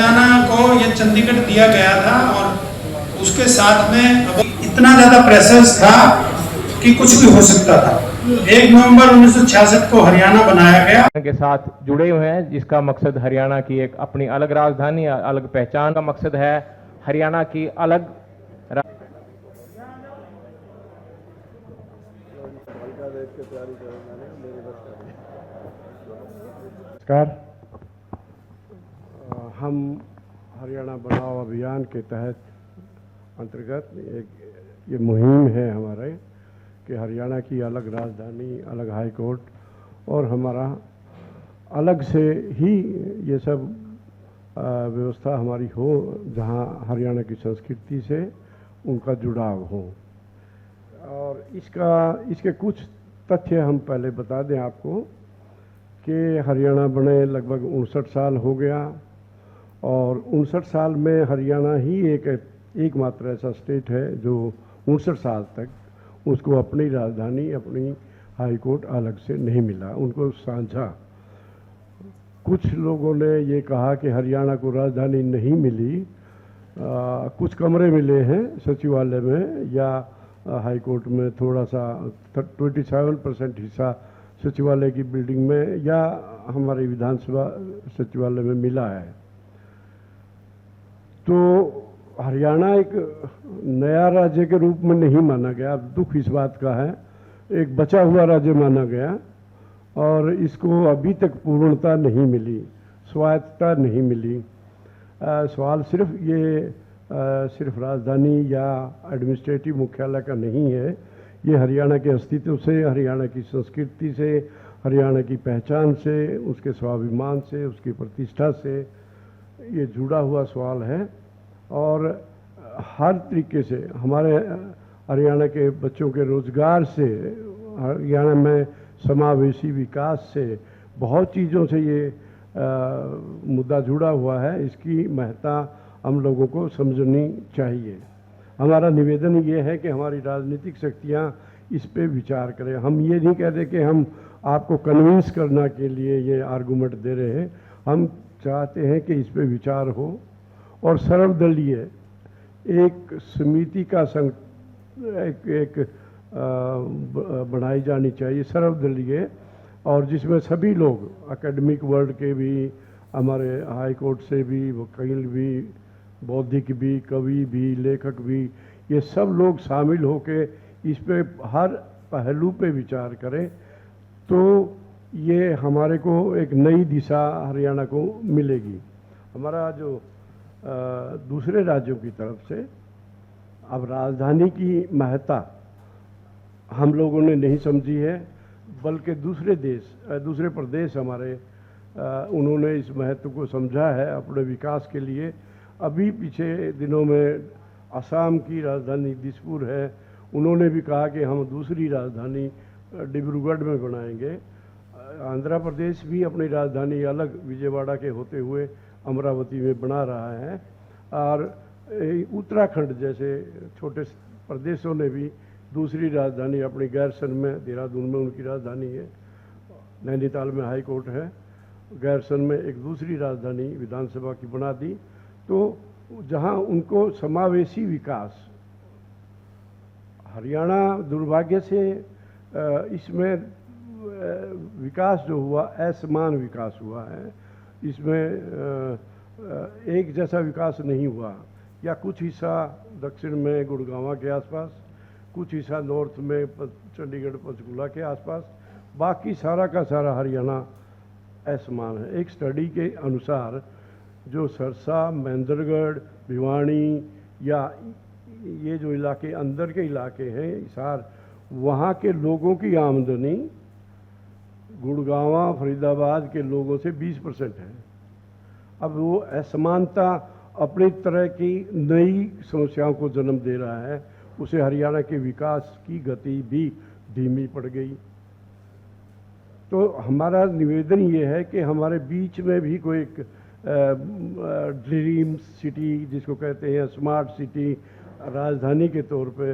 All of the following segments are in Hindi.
हरियाणा को ये चंडीगढ़ दिया गया था और उसके साथ में अब इतना ज्यादा प्रेशर था कि कुछ भी हो सकता था। 1 नवंबर 1966 को हरियाणा बनाया गया के साथ जुड़े हुए हैं, जिसका मकसद हरियाणा की एक अपनी अलग राजधानी, अलग पहचान का मकसद है। हरियाणा की अलग नमस्कार। हम हरियाणा बचाओ अभियान के तहत अंतर्गत एक ये मुहिम है हमारे कि हरियाणा की अलग राजधानी, अलग हाई कोर्ट और हमारा अलग से ही ये सब व्यवस्था हमारी हो, जहाँ हरियाणा की संस्कृति से उनका जुड़ाव हो। और इसके कुछ तथ्य हम पहले बता दें आपको कि हरियाणा बने लगभग 59 साल हो गया और 59 साल में हरियाणा ही एकमात्र ऐसा स्टेट है जो 59 साल तक उसको अपनी राजधानी, अपनी हाई कोर्ट अलग से नहीं मिला, उनको साझा। कुछ लोगों ने ये कहा कि हरियाणा को राजधानी नहीं मिली, कुछ कमरे मिले हैं सचिवालय में या हाई कोर्ट में, थोड़ा सा 27% हिस्सा सचिवालय की बिल्डिंग में या हमारे विधानसभा सचिवालय में मिला है। तो हरियाणा एक नया राज्य के रूप में नहीं माना गया, दुख इस बात का है, एक बचा हुआ राज्य माना गया और इसको अभी तक पूर्णता नहीं मिली, स्वायत्तता नहीं मिली। सवाल सिर्फ राजधानी या एडमिनिस्ट्रेटिव मुख्यालय का नहीं है, ये हरियाणा के अस्तित्व से, हरियाणा की संस्कृति से, हरियाणा की पहचान से, उसके स्वाभिमान से, उसकी प्रतिष्ठा से ये जुड़ा हुआ सवाल है। और हर तरीके से हमारे हरियाणा के बच्चों के रोजगार से, हरियाणा में समावेशी विकास से, बहुत चीज़ों से ये मुद्दा जुड़ा हुआ है। इसकी महत्ता हम लोगों को समझनी चाहिए। हमारा निवेदन ये है कि हमारी राजनीतिक शक्तियाँ इस पे विचार करें। हम ये नहीं कहते कि हम आपको कन्विंस करना के लिए ये आर्गूमेंट दे रहे हैं, हम चाहते हैं कि इस पे विचार हो और सर्वदलीय एक समिति का बनाई जानी चाहिए, सर्वदलीय, और जिसमें सभी लोग एकेडमिक वर्ल्ड के भी, हमारे हाई कोर्ट से भी, वकील भी, बौद्धिक भी, कवि भी, लेखक भी, ये सब लोग शामिल होकर इस पे हर पहलू पे विचार करें तो ये हमारे को एक नई दिशा हरियाणा को मिलेगी। हमारा जो दूसरे राज्यों की तरफ से अब राजधानी की महत्ता हम लोगों ने नहीं समझी है, बल्कि दूसरे प्रदेश हमारे उन्होंने इस महत्व को समझा है अपने विकास के लिए। अभी पीछे दिनों में असम की राजधानी दिसपुर है, उन्होंने भी कहा कि हम दूसरी राजधानी डिब्रूगढ़ में बनाएंगे। आंध्र प्रदेश भी अपनी राजधानी अलग विजयवाड़ा के होते हुए अमरावती में बना रहा है और उत्तराखंड जैसे छोटे प्रदेशों ने भी दूसरी राजधानी अपनी गैरसन में, देहरादून में उनकी राजधानी है, नैनीताल में हाई कोर्ट है, गैरसन में एक दूसरी राजधानी विधानसभा की बना दी। तो जहां उनको समावेशी विकास, हरियाणा दुर्भाग्य से इसमें विकास जो हुआ असमान विकास हुआ है, इसमें एक जैसा विकास नहीं हुआ, या कुछ हिस्सा दक्षिण में गुड़गांव के आसपास, कुछ हिस्सा नॉर्थ में चंडीगढ़ पंचकुला के आसपास, बाकी सारा का सारा हरियाणा असमान है। एक स्टडी के अनुसार जो सरसा, महेंद्रगढ़, भिवानी या ये जो इलाके अंदर के इलाके हैं, हिसार, वहाँ के लोगों की आमदनी गुड़गांव, फरीदाबाद के लोगों से 20% है। अब वो असमानता अपनी तरह की नई समस्याओं को जन्म दे रहा है, उसे हरियाणा के विकास की गति भी धीमी पड़ गई। तो हमारा निवेदन ये है कि हमारे बीच में भी कोई एक ड्रीम सिटी जिसको कहते हैं, स्मार्ट सिटी, राजधानी के तौर पे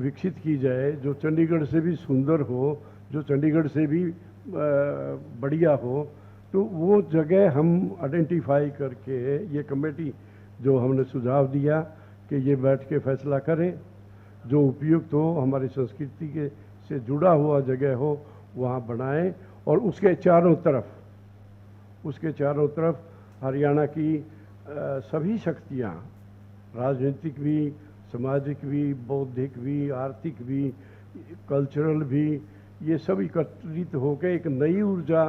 विकसित की जाए, जो चंडीगढ़ से भी सुंदर हो, जो चंडीगढ़ से भी बढ़िया हो, तो वो जगह हम आइडेंटिफाई करके ये कमेटी जो हमने सुझाव दिया कि ये बैठ के फैसला करें, जो उपयुक्त हो, हमारी संस्कृति के से जुड़ा हुआ जगह हो, वहाँ बनाएं और उसके चारों तरफ हरियाणा की सभी शक्तियाँ, राजनीतिक भी, सामाजिक भी, बौद्धिक भी, आर्थिक भी, कल्चरल भी, ये सब एकत्रित होकर एक नई ऊर्जा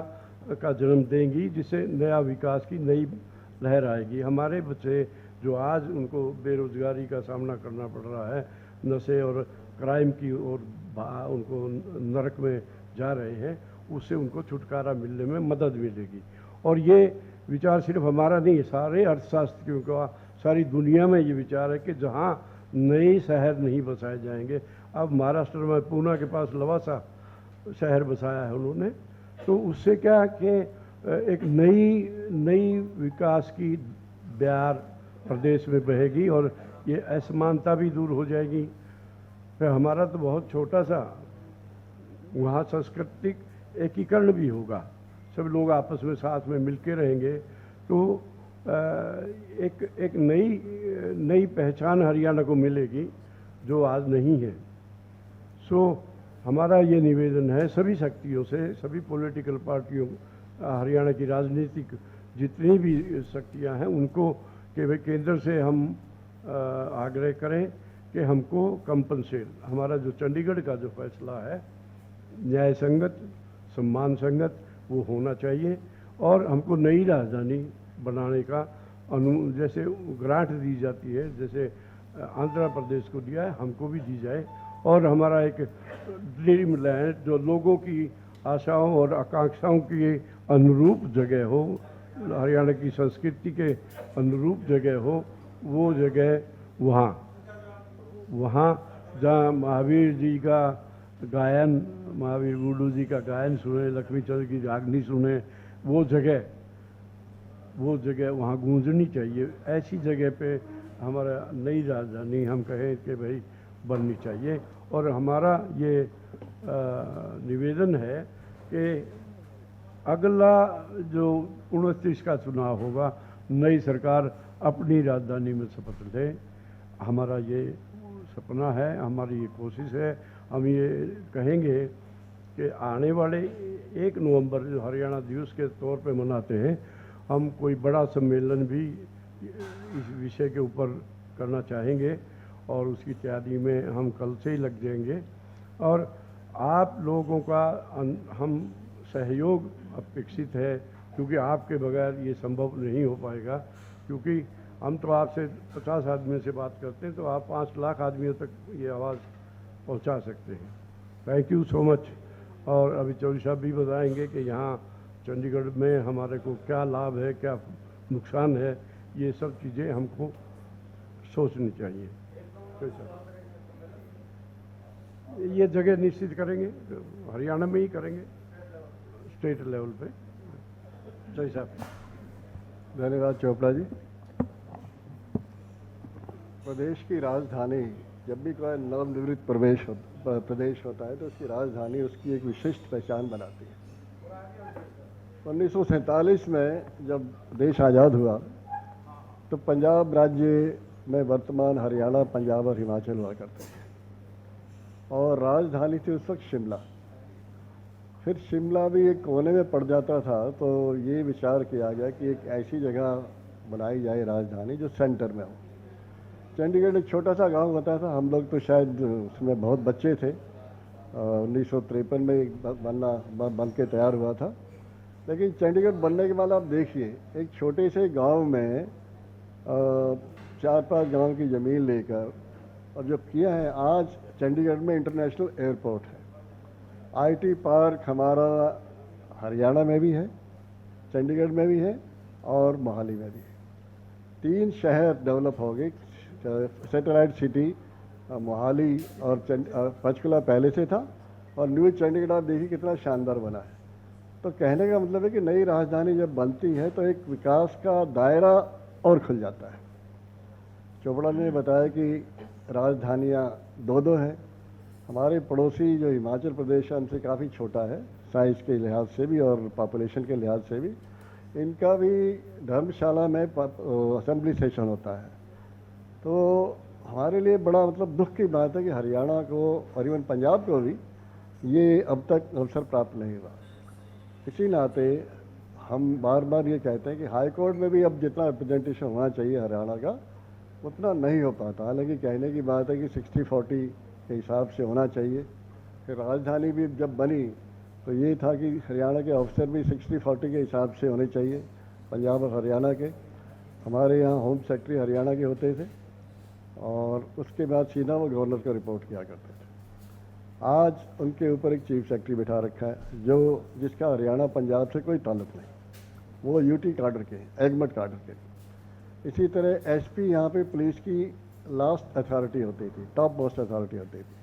का जन्म देंगी, जिससे नया विकास की नई लहर आएगी। हमारे बच्चे जो आज उनको बेरोजगारी का सामना करना पड़ रहा है, नशे और क्राइम की ओर उनको नरक में जा रहे हैं, उससे उनको छुटकारा मिलने में मदद मिलेगी। और ये विचार सिर्फ हमारा नहीं है, सारे अर्थशास्त्रियों का, सारी दुनिया में ये विचार है कि जहाँ नए शहर नहीं बसाए जाएंगे, अब महाराष्ट्र में पूना के पास लवासा शहर बसाया है उन्होंने, तो उससे क्या कि एक नई विकास की बयार प्रदेश में बहेगी और ये असमानता भी दूर हो जाएगी। फिर हमारा तो बहुत छोटा सा, वहाँ सांस्कृतिक एकीकरण भी होगा, सब लोग आपस में साथ में मिलके रहेंगे, तो एक नई पहचान हरियाणा को मिलेगी जो आज नहीं है। सो हमारा ये निवेदन है सभी शक्तियों से, सभी पॉलिटिकल पार्टियों, हरियाणा की राजनीतिक जितनी भी शक्तियां हैं उनको कि वे केंद्र से हम आग्रह करें कि हमको कंपनसेट, हमारा जो चंडीगढ़ का जो फैसला है न्याय संगत, सम्मान संगत, वो होना चाहिए और हमको नई राजधानी बनाने का जैसे ग्रांट दी जाती है, जैसे आंध्र प्रदेश को दिया है, हमको भी दी जाए और हमारा एक ड्रीम लैंड जो लोगों की आशाओं और आकांक्षाओं के अनुरूप जगह हो, हरियाणा की संस्कृति के अनुरूप जगह हो, वो जगह वहाँ जहाँ महावीर जी का गायन, महावीर गुडू जी का गायन सुने, लक्ष्मी चंद्र की जागनी सुने, वो जगह वहाँ गूंजनी चाहिए। ऐसी जगह पे हमारा नई राजधानी हम कहें कि भाई बननी चाहिए। और हमारा ये निवेदन है कि अगला जो 29 का चुनाव होगा, नई सरकार अपनी राजधानी में शपथ ले, हमारा ये सपना है, हमारी ये कोशिश है। हम ये कहेंगे कि आने वाले 1 नवंबर जो हरियाणा दिवस के तौर पे मनाते हैं, हम कोई बड़ा सम्मेलन भी इस विषय के ऊपर करना चाहेंगे और उसकी तैयारी में हम कल से ही लग जाएंगे। और आप लोगों का हम सहयोग अपेक्षित है, क्योंकि आपके बगैर ये संभव नहीं हो पाएगा, क्योंकि हम तो आपसे 50 आदमियों से बात करते हैं, तो आप 5 लाख आदमियों तक ये आवाज़ पहुंचा सकते हैं। Thank you so much. और अभी चौधरी साहब भी बताएंगे कि यहाँ चंडीगढ़ में हमारे को क्या लाभ है, क्या नुकसान है, ये सब चीज़ें हमको सोचनी चाहिए। ये जगह निश्चित करेंगे, हरियाणा में ही करेंगे, स्टेट लेवल पे। जय साहब। धन्यवाद चोपड़ा जी। प्रदेश की राजधानी, जब भी कोई नवनिर्मित प्रदेश होता है तो उसकी राजधानी उसकी एक विशिष्ट पहचान बनाती है। 1947 में जब देश आज़ाद हुआ तो पंजाब राज्य में वर्तमान हरियाणा, पंजाब और हिमाचल हुआ करते थे और राजधानी थी उस वक्त शिमला। फिर शिमला भी एक कोने में पड़ जाता था, तो ये विचार किया गया कि एक ऐसी जगह बनाई जाए राजधानी जो सेंटर में हो। चंडीगढ़ एक छोटा सा गांव होता था, हम लोग तो शायद उसमें बहुत बच्चे थे। 1953 में बन के तैयार हुआ था, लेकिन चंडीगढ़ बनने के बाद आप देखिए एक छोटे से गांव में 4-5 गांव की ज़मीन लेकर और जो किया है, आज चंडीगढ़ में इंटरनेशनल एयरपोर्ट है, आईटी पार्क हमारा हरियाणा में भी है, चंडीगढ़ में भी है और मोहाली में भी है। 3 शहर डेवलप हो गए, सैटेलाइट सिटी मोहाली और पंचकुला पहले से था और न्यू चंडीगढ़ आप देखिए कितना शानदार बना है। तो कहने का मतलब है कि नई राजधानी जब बनती है तो एक विकास का दायरा और खुल जाता है। चोपड़ा ने बताया कि राजधानियाँ 2 हैं। हमारे पड़ोसी जो हिमाचल प्रदेश है, हमसे काफ़ी छोटा है साइज़ के लिहाज से भी और पॉपुलेशन के लिहाज से भी, इनका भी धर्मशाला में असेंबली सेशन होता है। तो हमारे लिए बड़ा मतलब दुख की बात है कि हरियाणा को और इवन पंजाब को भी ये अब तक अवसर प्राप्त नहीं हुआ। इसी नाते हम बार बार ये कहते हैं कि हाई कोर्ट में भी अब जितना रिप्रेजेंटेशन होना चाहिए हरियाणा का उतना नहीं हो पाता। हालांकि कहने की बात है कि 60-40 के हिसाब से होना चाहिए। फिर राजधानी भी जब बनी तो ये था कि हरियाणा के अफसर भी 60-40 के हिसाब से होने चाहिए, पंजाब और हरियाणा के। हमारे यहाँ होम सेक्रेटरी हरियाणा के होते थे और उसके बाद सीधा वो गवर्नर को रिपोर्ट किया करते थे। आज उनके ऊपर एक चीफ सेक्रेटरी बिठा रखा है जो जिसका हरियाणा पंजाब से कोई ताल्लुक नहीं, वो यूटी काडर के, एगमट काडर के। इसी तरह एसपी यहाँ पे पुलिस की लास्ट अथॉरिटी होती थी, टॉप मोस्ट अथॉरिटी होती थी।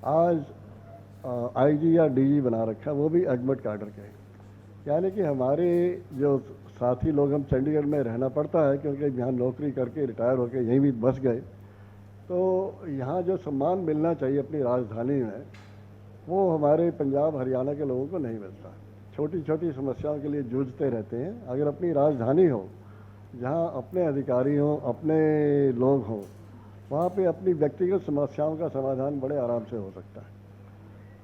आज आईजी या डीजी बना रखा, वो भी एगमट काडर के हैं। यानी कि हमारे जो साथी लोग, हम चंडीगढ़ में रहना पड़ता है क्योंकि यहाँ नौकरी करके रिटायर होकर यहीं भी बस गए, तो यहाँ जो सम्मान मिलना चाहिए अपनी राजधानी में वो हमारे पंजाब हरियाणा के लोगों को नहीं मिलता। छोटी छोटी समस्याओं के लिए जूझते रहते हैं। अगर अपनी राजधानी हो जहाँ अपने अधिकारी हों, अपने लोग हों, वहाँ पे अपनी व्यक्तिगत समस्याओं का समाधान बड़े आराम से हो सकता है।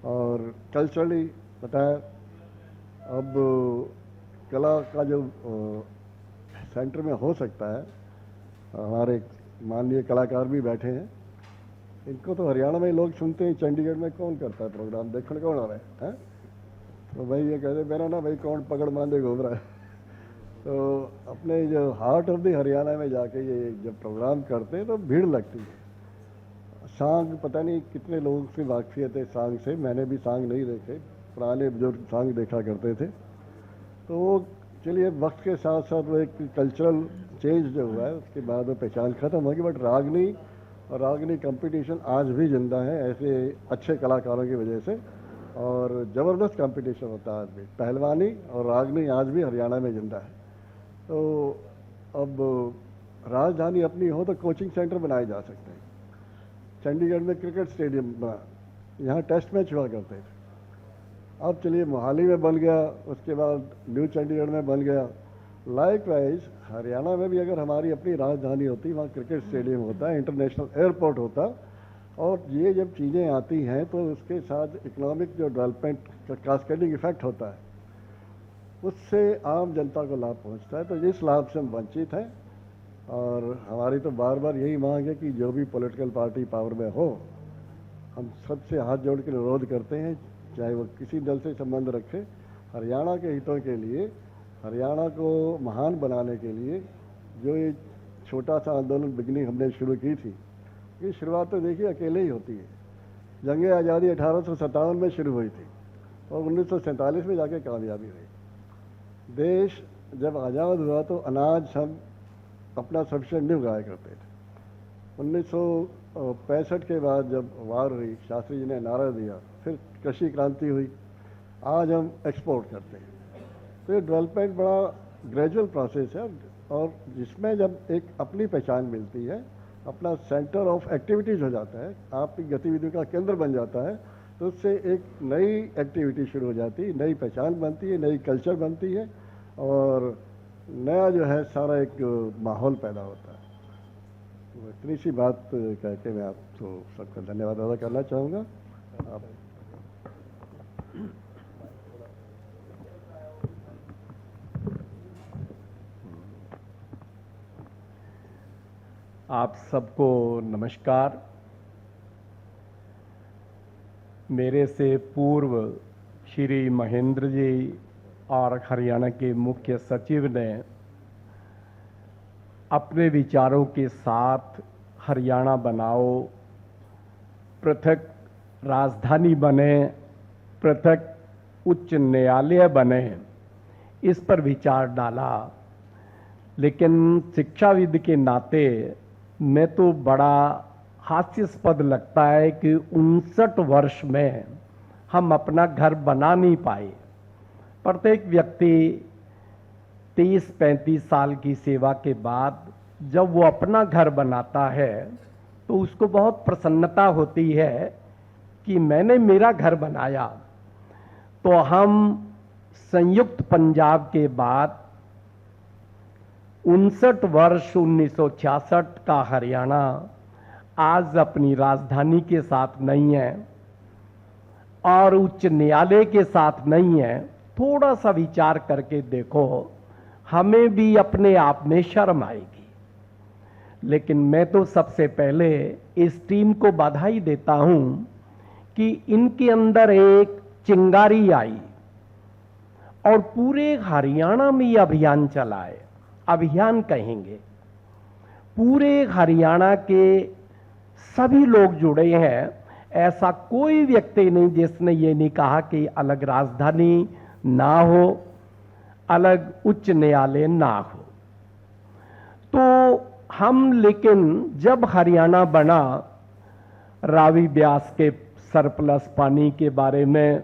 और कल्चरली बताया, अब कला का जो सेंटर में हो सकता है, हमारे माननीय कलाकार भी बैठे हैं, इनको तो हरियाणा में ही लोग सुनते हैं, चंडीगढ़ में कौन करता है प्रोग्राम, देखने कौन आ रहा है? तो भाई ये कहते मेरा ना भाई कौन पकड़ बांधे घूम रहा है। तो अपने जो हार्ट ऑफ द हरियाणा में जाके ये जब प्रोग्राम करते हैं तो भीड़ लगती है। सांग पता नहीं कितने लोगों से वाकफियत है सांग से, मैंने भी सांग नहीं देखे, पुराने बुजुर्ग सांग देखा करते थे। तो वो चलिए वक्त के साथ साथ वो एक कल्चरल चेंज जो हुआ है उसके बाद वो पहचान खत्म होगी। बट रागनी और रागनी कंपटीशन आज भी जिंदा है ऐसे अच्छे कलाकारों की वजह से, और ज़बरदस्त कंपटीशन होता है आज भी। पहलवानी और रागनी आज भी हरियाणा में जिंदा है। तो अब राजधानी अपनी हो तो कोचिंग सेंटर बनाए जा सकते हैं। चंडीगढ़ में क्रिकेट स्टेडियम बना, यहाँ टेस्ट मैच हुआ करते थे। अब चलिए मोहाली में बन गया, उसके बाद न्यू चंडीगढ़ में बन गया। लाइकवाइज हरियाणा में भी अगर हमारी अपनी राजधानी होती, वहाँ क्रिकेट स्टेडियम होता, इंटरनेशनल एयरपोर्ट होता, और ये जब चीज़ें आती हैं तो उसके साथ इकोनॉमिक जो डेवलपमेंट का कास्केडिंग इफेक्ट होता है उससे आम जनता को लाभ पहुंचता है। तो इस लाभ से हम वंचित हैं और हमारी तो बार बार यही मांग है कि जो भी पॉलिटिकल पार्टी पावर में हो, हम सबसे हाथ जोड़ के अनुरोध करते हैं, चाहे वो किसी दल से संबंध रखे, हरियाणा के हितों के लिए, हरियाणा को महान बनाने के लिए जो ये छोटा सा आंदोलन बिगनिंग हमने शुरू की थी, ये शुरुआत तो देखिए अकेले ही होती है। जंग आज़ादी 1857 में शुरू हुई थी और 1947 में जाके कामयाबी हुई। देश जब आज़ाद हुआ तो अनाज हम अपना सफिशिएंट नहीं उगाया करते थे। 1965 के बाद जब वार हुई, शास्त्री जी ने नारा दिया, फिर कृषि क्रांति हुई, आज हम एक्सपोर्ट करते हैं। तो ये डेवलपमेंट बड़ा ग्रेजुअल प्रोसेस है और जिसमें जब एक अपनी पहचान मिलती है, अपना सेंटर ऑफ एक्टिविटीज़ हो जाता है, आपकी गतिविधियों का केंद्र बन जाता है, तो उससे एक नई एक्टिविटी शुरू हो जाती है, नई पहचान बनती है, नई कल्चर बनती है और नया जो है सारा एक माहौल पैदा होता है। तो इतनी सी बात कह के मैं आपको सबका धन्यवाद अदा करना चाहूँगा। आप सबको नमस्कार। मेरे से पूर्व श्री महेंद्र जी और हरियाणा के मुख्य सचिव ने अपने विचारों के साथ हरियाणा बनाओ, पृथक राजधानी बने, पृथक उच्च न्यायालय बने, इस पर विचार डाला। लेकिन शिक्षाविद के नाते मैं तो बड़ा हास्यास्पद लगता है कि 59 वर्ष में हम अपना घर बना नहीं पाए। प्रत्येक व्यक्ति 30-35 साल की सेवा के बाद जब वो अपना घर बनाता है तो उसको बहुत प्रसन्नता होती है कि मैंने मेरा घर बनाया। तो हम संयुक्त पंजाब के बाद 59 वर्ष 1966 का हरियाणा आज अपनी राजधानी के साथ नहीं है और उच्च न्यायालय के साथ नहीं है। थोड़ा सा विचार करके देखो, हमें भी अपने आप में शर्म आएगी। लेकिन मैं तो सबसे पहले इस टीम को बधाई देता हूं कि इनके अंदर एक चिंगारी आई और पूरे हरियाणा में ये अभियान चलाए। अभियान कहेंगे, पूरे हरियाणा के सभी लोग जुड़े हैं। ऐसा कोई व्यक्ति नहीं जिसने ये नहीं कहा कि अलग राजधानी ना हो, अलग उच्च न्यायालय ना हो। तो हम, लेकिन जब हरियाणा बना, रावी ब्यास के सरप्लस पानी के बारे में,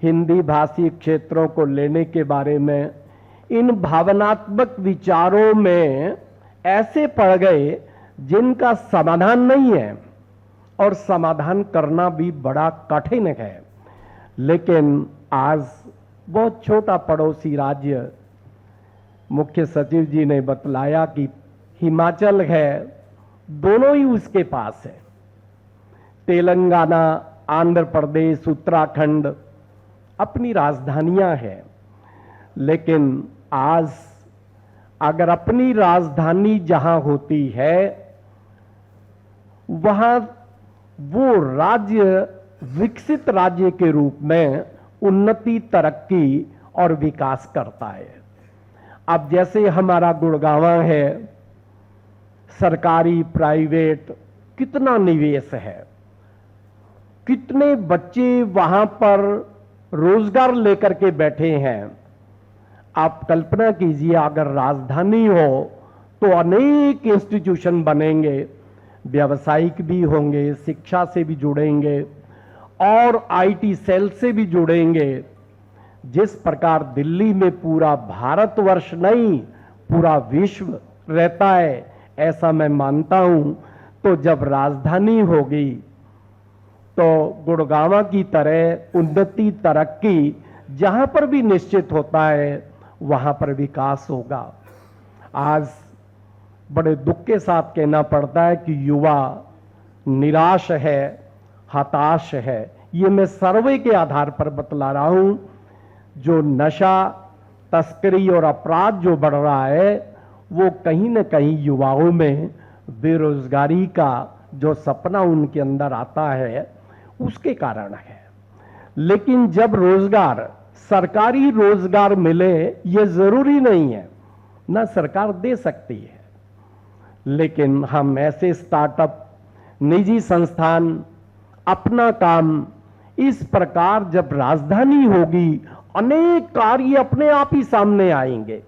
हिंदी भाषी क्षेत्रों को लेने के बारे में, इन भावनात्मक विचारों में ऐसे पड़ गए जिनका समाधान नहीं है और समाधान करना भी बड़ा कठिन है। लेकिन आज बहुत छोटा पड़ोसी राज्य, मुख्य सचिव जी ने बतलाया कि हिमाचल है, दोनों ही उसके पास है। तेलंगाना, आंध्र प्रदेश, उत्तराखंड अपनी राजधानियां हैं। लेकिन आज अगर अपनी राजधानी जहां होती है, वहां वो राज्य विकसित राज्य के रूप में उन्नति, तरक्की और विकास करता है। अब जैसे हमारा गुड़गांव है, सरकारी प्राइवेट कितना निवेश है, कितने बच्चे वहां पर रोजगार लेकर के बैठे हैं। आप कल्पना कीजिए, अगर राजधानी हो तो अनेक इंस्टीट्यूशन बनेंगे, व्यावसायिक भी होंगे, शिक्षा से भी जुड़ेंगे और आईटी सेल से भी जुड़ेंगे। जिस प्रकार दिल्ली में पूरा भारतवर्ष नहीं, पूरा विश्व रहता है, ऐसा मैं मानता हूं। तो जब राजधानी होगी तो गुड़गांव की तरह उन्नति, तरक्की जहां पर भी निश्चित होता है, वहां पर विकास होगा। आज बड़े दुख के साथ कहना पड़ता है कि युवा निराश है, हताश है। ये मैं सर्वे के आधार पर बतला रहा हूं। जो नशा, तस्करी और अपराध जो बढ़ रहा है, वो कहीं न कहीं युवाओं में बेरोजगारी का जो सपना उनके अंदर आता है, उसके कारण है। लेकिन जब रोजगार, सरकारी रोजगार मिले, ये जरूरी नहीं है, ना सरकार दे सकती है। लेकिन हम ऐसे स्टार्टअप, निजी संस्थान अपना काम, इस प्रकार जब राजधानी होगी, अनेक कार्य अपने आप ही सामने आएंगे।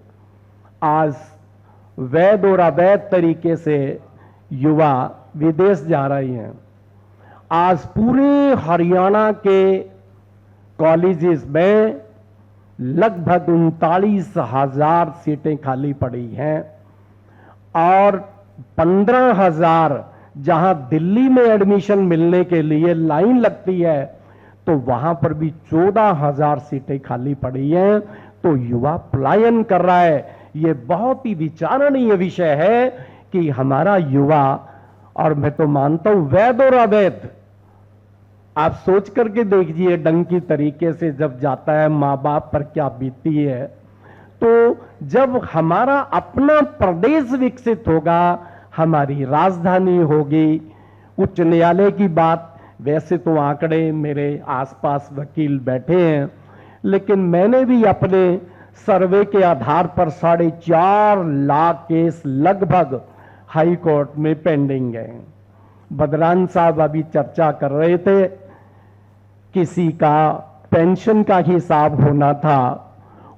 आज वैध और अवैध तरीके से युवा विदेश जा रहे हैं। आज पूरे हरियाणा के कॉलेजेस में लगभग 39,000 सीटें खाली पड़ी हैं और 15,000 जहां दिल्ली में एडमिशन मिलने के लिए लाइन लगती है, तो वहां पर भी 14,000 सीटें खाली पड़ी हैं। तो युवा पलायन कर रहा है। ये बहुत ही विचारणीय विषय है कि हमारा युवा, और मैं तो मानता हूं वैध और अवैध, आप सोच करके देखिए डंकी तरीके से जब जाता है, मां बाप पर क्या बीतती है। तो जब हमारा अपना प्रदेश विकसित होगा, हमारी राजधानी होगी, उच्च न्यायालय की बात, वैसे तो आंकड़े मेरे आसपास वकील बैठे हैं, लेकिन मैंने भी अपने सर्वे के आधार पर 4.5 लाख केस लगभग हाई कोर्ट में पेंडिंग है। बदरान साहब अभी चर्चा कर रहे थे, किसी का पेंशन का हिसाब होना था,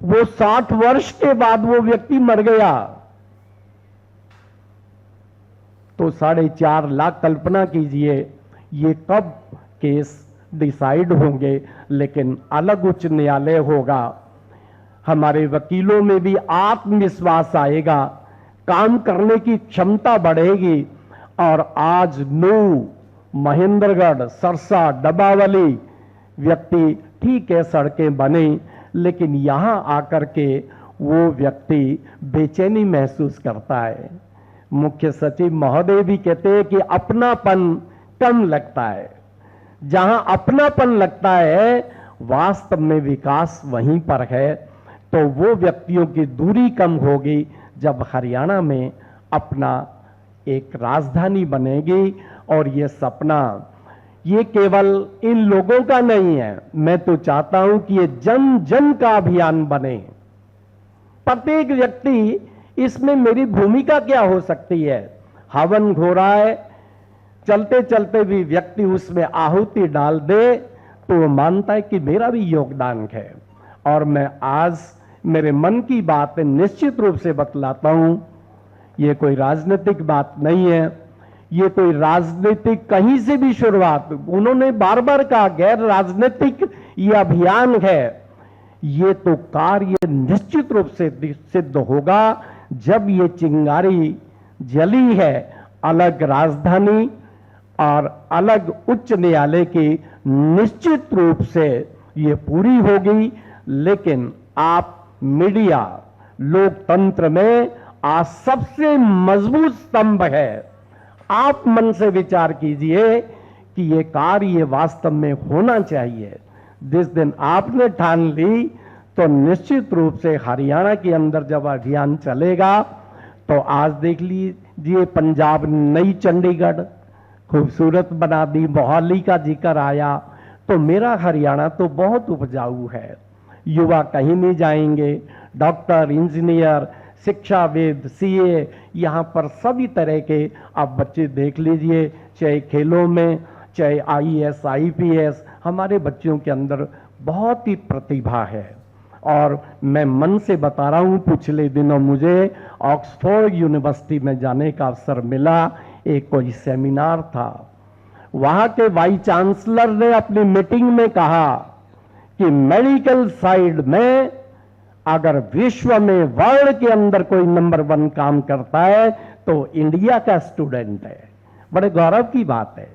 वो 60 वर्ष के बाद वो व्यक्ति मर गया, तो 4.5 लाख, कल्पना कीजिए ये कब केस डिसाइड होंगे। लेकिन अलग उच्च न्यायालय होगा, हमारे वकीलों में भी आत्मविश्वास आएगा, काम करने की क्षमता बढ़ेगी। और आज नूह, महेंद्रगढ़, सरसा, डबावली व्यक्ति, ठीक है सड़कें बने, लेकिन यहां आकर के वो व्यक्ति बेचैनी महसूस करता है। मुख्य सचिव महोदय भी कहते हैं कि अपनापन कम लगता है। जहां अपनापन लगता है वास्तव में विकास वहीं पर है। तो वो व्यक्तियों की दूरी कम होगी जब हरियाणा में अपना एक राजधानी बनेगी। और ये सपना ये केवल इन लोगों का नहीं है, मैं तो चाहता हूं कि ये जन जन का अभियान बने। प्रत्येक व्यक्ति इसमें मेरी भूमिका क्या हो सकती है। हवन हो रहा है, चलते चलते भी व्यक्ति उसमें आहुति डाल दे तो वो मानता है कि मेरा भी योगदान है। और मैं आज मेरे मन की बात निश्चित रूप से बतलाता हूं, ये कोई राजनीतिक बात नहीं है, ये कोई राजनीतिक कहीं से भी शुरुआत, उन्होंने बार बार कहा गैर राजनीतिक ये अभियान है। ये तो कार्य निश्चित रूप से सिद्ध होगा जब ये चिंगारी जली है अलग राजधानी और अलग उच्च न्यायालय की निश्चित रूप से ये पूरी होगी। लेकिन आप मीडिया लोकतंत्र में आज सबसे मजबूत स्तंभ है। आप मन से विचार कीजिए कि ये कार्य वास्तव में होना चाहिए। जिस दिन आपने ठान ली तो निश्चित रूप से हरियाणा के अंदर जब अभियान चलेगा तो आज देख लीजिए पंजाब नई चंडीगढ़ खूबसूरत बना दी, मोहाली का जिक्र आया। तो मेरा हरियाणा तो बहुत उपजाऊ है, युवा कहीं नहीं जाएंगे, डॉक्टर इंजीनियर शिक्षाविद सीए यहाँ पर सभी तरह के आप बच्चे देख लीजिए, चाहे खेलों में चाहे आईएएस आईपीएस, हमारे बच्चों के अंदर बहुत ही प्रतिभा है। और मैं मन से बता रहा हूँ, पिछले दिनों मुझे ऑक्सफोर्ड यूनिवर्सिटी में जाने का अवसर मिला। एक कोई सेमिनार था, वहाँ के वाइस चांसलर ने अपनी मीटिंग में कहा कि मेडिकल साइड में अगर विश्व में वर्ल्ड के अंदर कोई नंबर 1 काम करता है तो इंडिया का स्टूडेंट है। बड़े गौरव की बात है,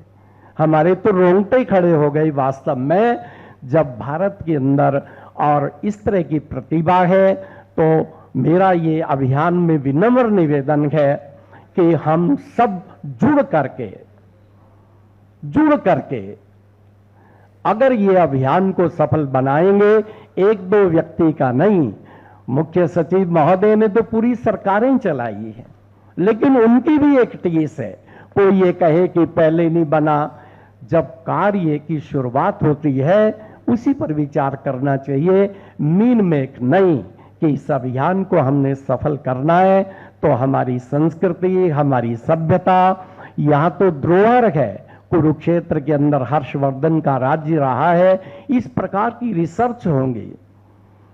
हमारे तो रोंगटे खड़े हो गए वास्तव में जब भारत के अंदर और इस तरह की प्रतिभा है। तो मेरा ये अभियान में विनम्र निवेदन है कि हम सब जुड़ करके अगर ये अभियान को सफल बनाएंगे, एक दो व्यक्ति का नहीं, मुख्य सचिव महोदय ने तो पूरी सरकारें चलाई हैं, लेकिन उनकी भी एक टीस है। कोई ये कहे कि पहले नहीं बना, जब कार्य की शुरुआत होती है उसी पर विचार करना चाहिए, मीन मेक नहीं कि इस अभियान को हमने सफल करना है। तो हमारी संस्कृति, हमारी सभ्यता यहाँ तो द्रोहर है। कुरुक्षेत्र के अंदर हर्षवर्धन का राज्य रहा है, इस प्रकार की रिसर्च होंगी।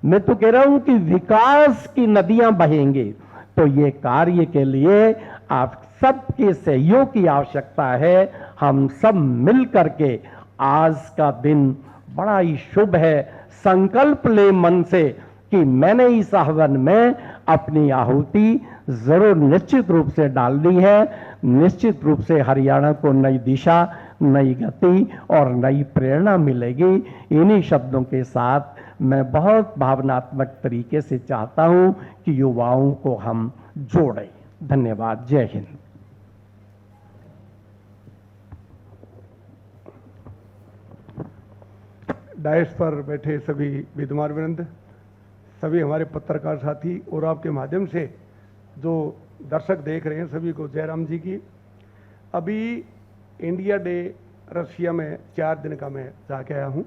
मैं तो कह रहा हूं कि विकास की नदियां बहेंगी। तो ये कार्य के लिए आप सबके सहयोग की आवश्यकता है। हम सब मिल करके आज का दिन बड़ा ही शुभ है। संकल्प ले मन से कि मैंने इस आह्वान में अपनी आहुति जरूर निश्चित रूप से डालनी है। निश्चित रूप से हरियाणा को नई दिशा, नई गति और नई प्रेरणा मिलेगी। इन्हीं शब्दों के साथ मैं बहुत भावनात्मक तरीके से चाहता हूं कि युवाओं को हम जोड़ें। धन्यवाद। जय हिंद। डायस पर बैठे सभी विद्वान वृंद, सभी हमारे पत्रकार साथी और आपके माध्यम से जो दर्शक देख रहे हैं, सभी को जयराम जी की। अभी इंडिया डे रशिया में 4 दिन का मैं जाके आया हूँ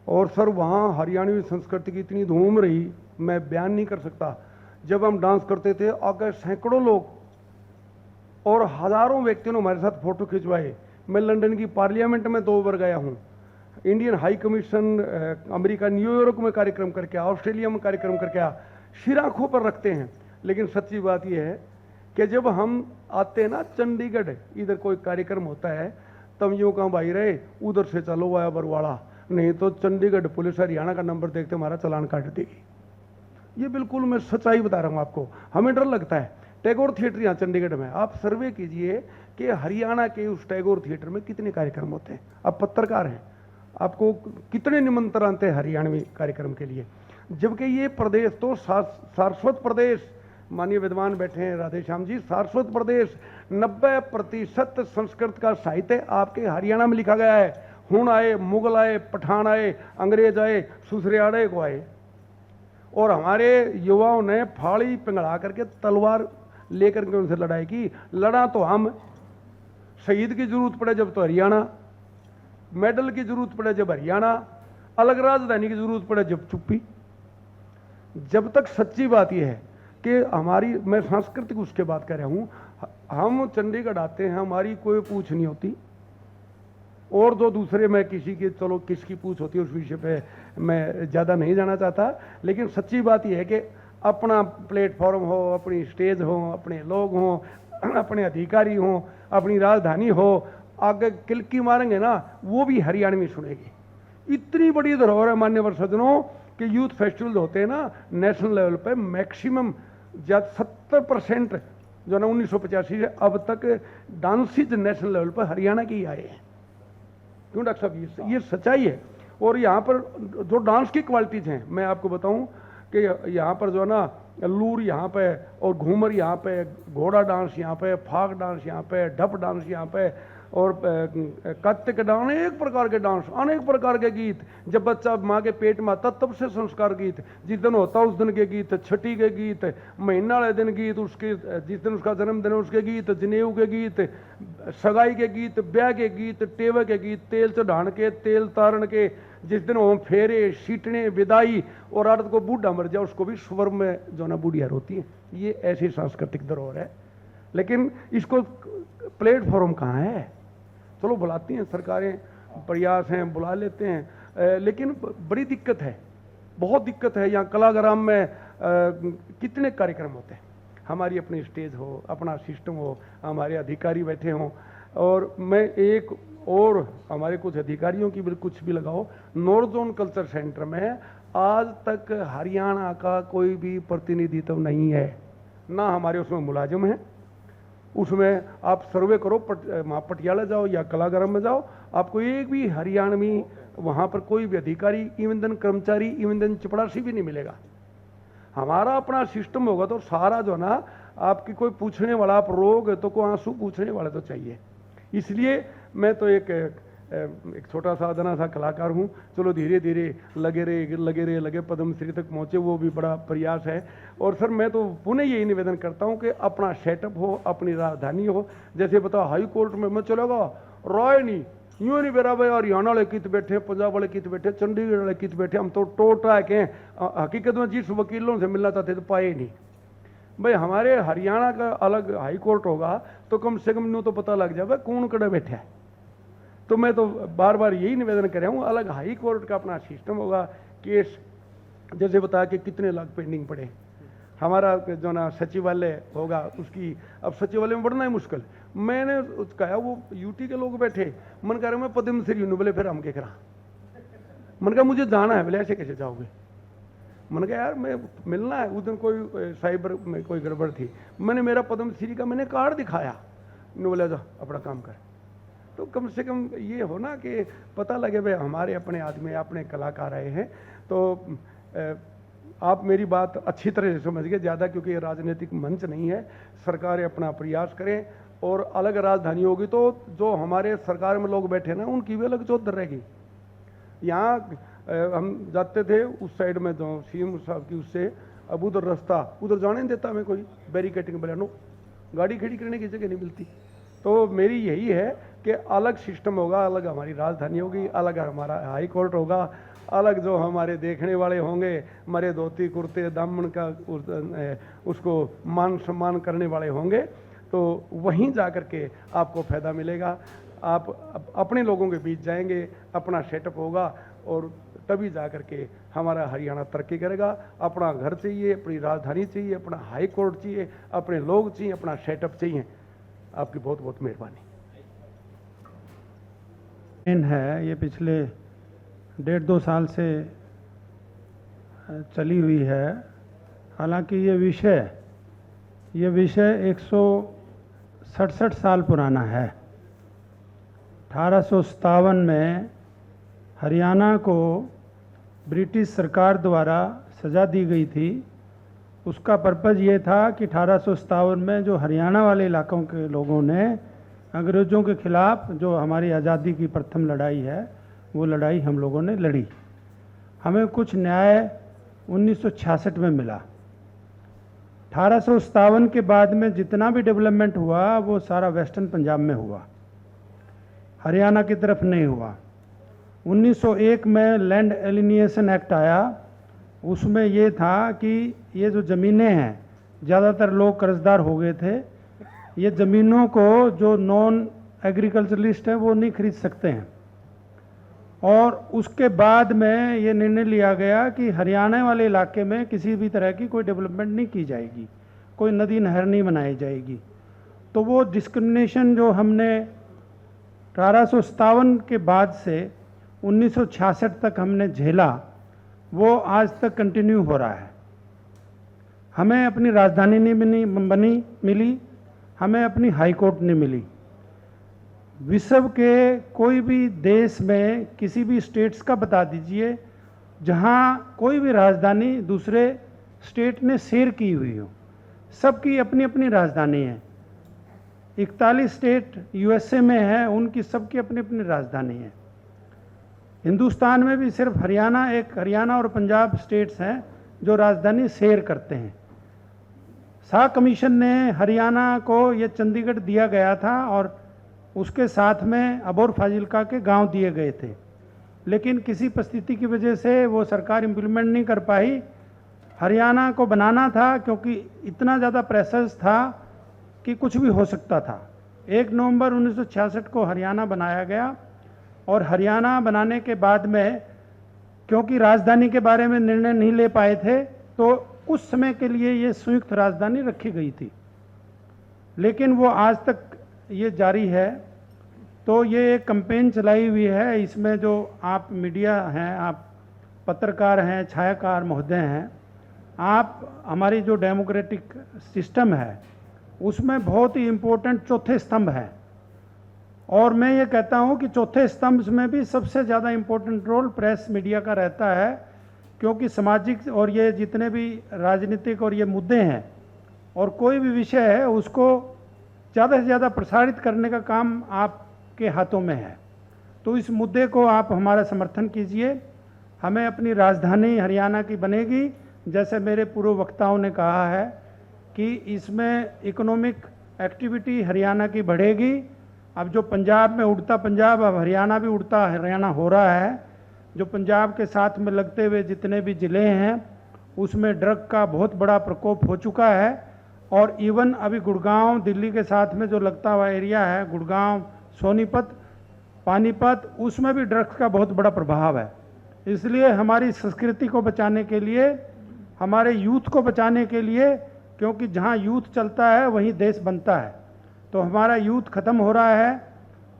और सर वहाँ हरियाणवी संस्कृति की इतनी धूम रही, मैं बयान नहीं कर सकता। जब हम डांस करते थे आगे सैकड़ों लोग और हजारों व्यक्तियों ने हमारे साथ फोटो खिंचवाए। मैं लंदन की पार्लियामेंट में 2 बार गया हूँ, Indian high commission America New York में कार्यक्रम करके, ऑस्ट्रेलिया में कार्यक्रम करके सिर आंखों पर रखते हैं। लेकिन सच्ची बात यह है कि जब हम आते हैं ना चंडीगढ़, इधर कोई कार्यक्रम होता है तब यूँ कहाँ भाई रहे उधर से चलो आया बरवाड़ा, नहीं तो चंडीगढ़ पुलिस हरियाणा का नंबर देखते हमारा चालान काट देगी। ये बिल्कुल मैं सच्चाई बता रहा हूँ आपको, हमें डर लगता है। टैगोर थिएटर यहाँ चंडीगढ़ में, आप सर्वे कीजिए कि हरियाणा के उस टैगोर थिएटर में कितने कार्यक्रम होते हैं। आप पत्रकार हैं, आपको कितने निमंत्रण आते हैं हरियाणवी कार्यक्रम के लिए। जबकि ये प्रदेश तो सारस्वत प्रदेश, माननीय विद्वान बैठे हैं राधेश्याम जी, सारस्वत प्रदेश 90% संस्कृत का साहित्य आपके हरियाणा में लिखा गया है। हुण आए, मुगल आए, पठान आए, अंग्रेज आए, सुसरियाड़े को आए, और हमारे युवाओं ने फाड़ी पिंगला करके तलवार लेकर के उनसे लड़ाई की। लड़ा तो हम, शहीद की जरूरत पड़े जब तो हरियाणा, मेडल की जरूरत पड़े जब हरियाणा, अलग राजधानी की जरूरत पड़े जब चुप्पी। जब तक सच्ची बात यह है कि हमारी, मैं सांस्कृतिक उसके बात कर रहा हूं, हम चंडीगढ़ आते हैं, हमारी कोई पूछ नहीं होती, और जो दूसरे में किसी की, चलो किसकी पूछ होती है उस विषय पे मैं ज़्यादा नहीं जाना चाहता, लेकिन सच्ची बात यह है कि अपना प्लेटफॉर्म हो, अपनी स्टेज हो, अपने लोग हों, अपने अधिकारी हों, अपनी राजधानी हो, आगे किलकी मारेंगे ना वो भी हरियाणवी सुनेगी। इतनी बड़ी धरोहर है मान्यवर सज्जनों कि यूथ फेस्टिवल होते हैं ना नेशनल लेवल पे, मैक्सिमम 70% जो ना 1985 से अब तक डांसिज नेशनल लेवल पर हरियाणा के ही आए हैं। क्यों डॉक्टर साहब, ये सच्चाई है। और यहाँ पर जो डांस की क्वालिटीज हैं, मैं आपको बताऊं कि यहाँ पर जो है ना लूर यहाँ पे, और घूमर यहाँ पे, घोड़ा डांस यहाँ पे, फाग डांस यहाँ पे, ढप डांस यहाँ पे, और कत्तिक डांस, अनेक प्रकार के डांस, अनेक प्रकार के गीत। जब बच्चा माँ के पेट में आता तब से संस्कार गीत, जिस दिन होता उस दिन के गीत, छठी के गीत, महीना वाले दिन गीत, उसके जिस दिन उसका जन्मदिन है उसके गीत, जनेऊ के गीत, सगाई के गीत, ब्याह के गीत, टेवे के गीत, तेल चढ़ान के, तेल तारण के, जिस दिन होम फेरे, सीटने, विदाई, और औरत को बूढ़ा मर जाए उसको भी स्वर में जो ना बूढ़िया रोती है। ये ऐसी सांस्कृतिक धरोहर है, लेकिन इसको प्लेटफॉर्म कहाँ है? चलो बुलाती हैं सरकारें, प्रयास हैं, बुला लेते हैं, लेकिन बड़ी दिक्कत है, बहुत दिक्कत है। यहाँ कलाग्राम में कितने कार्यक्रम होते हैं, हमारी अपनी स्टेज हो, अपना सिस्टम हो, हमारे अधिकारी बैठे हों, और मैं एक और हमारे कुछ अधिकारियों की भी कुछ भी लगाओ, नॉर्थ जोन कल्चर सेंटर में आज तक हरियाणा का कोई भी प्रतिनिधित्व नहीं है, ना हमारे उसमें मुलाजिम हैं। उसमें आप सर्वे करो, पटियाला जाओ या कलाग्राम में जाओ, आपको एक भी हरियाणवी वहाँ पर कोई भी अधिकारी, इवन दिन कर्मचारी, इवन दिन चपड़ासी भी नहीं मिलेगा। हमारा अपना सिस्टम होगा तो सारा जो ना, आपकी कोई पूछने वाला, आप रोग तो कोई आंसू पूछने वाला तो चाहिए। इसलिए मैं तो एक छोटा सा दना सा कलाकार हूँ, चलो धीरे धीरे लगे पद्मश्री तक पहुँचे, वो भी बड़ा प्रयास है। और सर मैं तो पुनः यही निवेदन करता हूँ कि अपना सेटअप हो, अपनी राजधानी हो। जैसे बताओ हाई कोर्ट में मैं चलेगा राय नहीं, यूँ नहीं बेरा भाई हरियाणा वाले कित बैठे, पंजाब वाले कित बैठे, चंडीगढ़ वाले कित बैठे, हम तो टोटा के हकीकत में जिस वकीलों से मिलना चाहते तो पाए नहीं। भाई हमारे हरियाणा का अलग हाई कोर्ट होगा तो कम से कम यूँ तो पता लग जाए कौन कड़े बैठा है। तो मैं तो बार बार यही निवेदन कर रहा हूँ, अलग हाई कोर्ट का अपना सिस्टम होगा। केस जैसे बता के कितने लाख पेंडिंग पड़े, हमारा जो ना सचिवालय होगा उसकी, अब सचिवालय में बढ़ना है मुश्किल। मैंने कहा वो यूटी के लोग बैठे, मन कह रहे मैं पद्मश्री हूँ, बोले फिर हम क्या करा, मन कहा मुझे जाना है, बोले ऐसे कैसे जाओगे। मन कहा यार मैं मिलना है। उस दिन कोई साइबर में कोई गड़बड़ थी, मैंने मेरा पद्मश्री का मैंने कार्ड दिखाया, बोला जा अपना काम कर। तो कम से कम ये हो ना कि पता लगे भाई हमारे अपने आदमी, अपने कलाकार आए हैं। तो आप मेरी बात अच्छी तरह से समझ गए ज़्यादा, क्योंकि ये राजनीतिक मंच नहीं है। सरकारें अपना प्रयास करें, और अलग राजधानी होगी तो जो हमारे सरकार में लोग बैठे ना उनकी भी अलग चौधर रहेगी। यहाँ हम जाते थे उस साइड में जो सीएम साहब की, उससे अब उधर रास्ता उधर जाने नहीं देता मैं, कोई बैरिकेटिंग बोला नो, गाड़ी खड़ी करने की जगह नहीं मिलती। तो मेरी यही है कि अलग सिस्टम होगा, अलग हमारी राजधानी होगी, अलग हमारा हाई कोर्ट होगा, अलग जो हमारे देखने वाले होंगे, हमारे धोती कुर्ते दामन का उसको मान सम्मान करने वाले होंगे। तो वहीं जा कर के आपको फ़ायदा मिलेगा। आप अपने लोगों के बीच जाएंगे, अपना सेटअप होगा, और तभी जा कर के हमारा हरियाणा तरक्की करेगा। अपना घर चाहिए, अपनी राजधानी चाहिए, अपना हाई कोर्ट चाहिए, अपने लोग चाहिए, अपना सेटअप चाहिए। आपकी बहुत बहुत मेहरबानी है। ये पिछले 1.5-2 साल से चली हुई है। हालांकि ये विषय 167 साल पुराना है। 1857 में हरियाणा को ब्रिटिश सरकार द्वारा सज़ा दी गई थी, उसका पर्पज़ ये था कि 1857 में जो हरियाणा वाले इलाकों के लोगों ने अंग्रेज़ों के ख़िलाफ़ जो हमारी आज़ादी की प्रथम लड़ाई है, वो लड़ाई हम लोगों ने लड़ी। हमें कुछ न्याय 1966 में मिला। 1857 के बाद में जितना भी डेवलपमेंट हुआ वो सारा वेस्टर्न पंजाब में हुआ, हरियाणा की तरफ नहीं हुआ। 1901 में लैंड एलिनिएशन एक्ट आया, उसमें ये था कि ये जो ज़मीनें हैं, ज़्यादातर लोग कर्जदार हो गए थे, ये ज़मीनों को जो नॉन एग्रीकल्चरलिस्ट हैं वो नहीं खरीद सकते हैं। और उसके बाद में ये निर्णय लिया गया कि हरियाणा वाले इलाके में किसी भी तरह की कोई डेवलपमेंट नहीं की जाएगी, कोई नदी नहर नहीं बनाई जाएगी। तो वो डिस्क्रिमिनेशन जो हमने 1857 के बाद से 1966 तक हमने झेला, वो आज तक कंटिन्यू हो रहा है। हमें अपनी राजधानी नहीं मिली, हमें अपनी हाई कोर्ट नहीं मिली। विश्व के कोई भी देश में किसी भी स्टेट्स का बता दीजिए जहाँ कोई भी राजधानी दूसरे स्टेट ने शेयर की हुई हो। सबकी अपनी अपनी राजधानी है। 41 स्टेट यूएसए में है, उनकी सबकी अपनी अपनी राजधानी है। हिंदुस्तान में भी सिर्फ हरियाणा और पंजाब स्टेट्स हैं जो राजधानी शेयर करते हैं। शाह कमीशन ने हरियाणा को ये चंडीगढ़ दिया गया था और उसके साथ में अबोर फाजिल्का के गांव दिए गए थे, लेकिन किसी परिस्थिति की वजह से वो सरकार इम्प्लीमेंट नहीं कर पाई। हरियाणा को बनाना था क्योंकि इतना ज़्यादा प्रेशर्स था कि कुछ भी हो सकता था। 1 नवंबर 1966 को हरियाणा बनाया गया और हरियाणा बनाने के बाद में क्योंकि राजधानी के बारे में निर्णय नहीं ले पाए थे, तो कुछ समय के लिए ये संयुक्त राजधानी रखी गई थी, लेकिन वो आज तक ये जारी है। तो ये एक कैंपेन चलाई हुई है, इसमें जो आप मीडिया हैं, आप पत्रकार हैं, छायाकार महोदय हैं, आप हमारी जो डेमोक्रेटिक सिस्टम है उसमें बहुत ही इम्पोर्टेंट चौथे स्तंभ हैं। और मैं ये कहता हूँ कि चौथे स्तंभ में भी सबसे ज़्यादा इम्पोर्टेंट रोल प्रेस मीडिया का रहता है, क्योंकि सामाजिक और ये जितने भी राजनीतिक और ये मुद्दे हैं और कोई भी विषय है उसको ज़्यादा से ज़्यादा प्रसारित करने का काम आपके हाथों में है। तो इस मुद्दे को आप हमारा समर्थन कीजिए। हमें अपनी राजधानी हरियाणा की बनेगी, जैसे मेरे पूर्व वक्ताओं ने कहा है कि इसमें इकोनॉमिक एक्टिविटी हरियाणा की बढ़ेगी। अब जो पंजाब में उड़ता पंजाब, अब हरियाणा भी उड़ता हरियाणा हो रहा है। जो पंजाब के साथ में लगते हुए जितने भी ज़िले हैं उसमें ड्रग का बहुत बड़ा प्रकोप हो चुका है। और इवन अभी गुड़गांव दिल्ली के साथ में जो लगता हुआ एरिया है, गुड़गांव, सोनीपत, पानीपत, उसमें भी ड्रग्स का बहुत बड़ा प्रभाव है। इसलिए हमारी संस्कृति को बचाने के लिए, हमारे यूथ को बचाने के लिए, क्योंकि जहाँ यूथ चलता है वहीं देश बनता है, तो हमारा यूथ ख़त्म हो रहा है।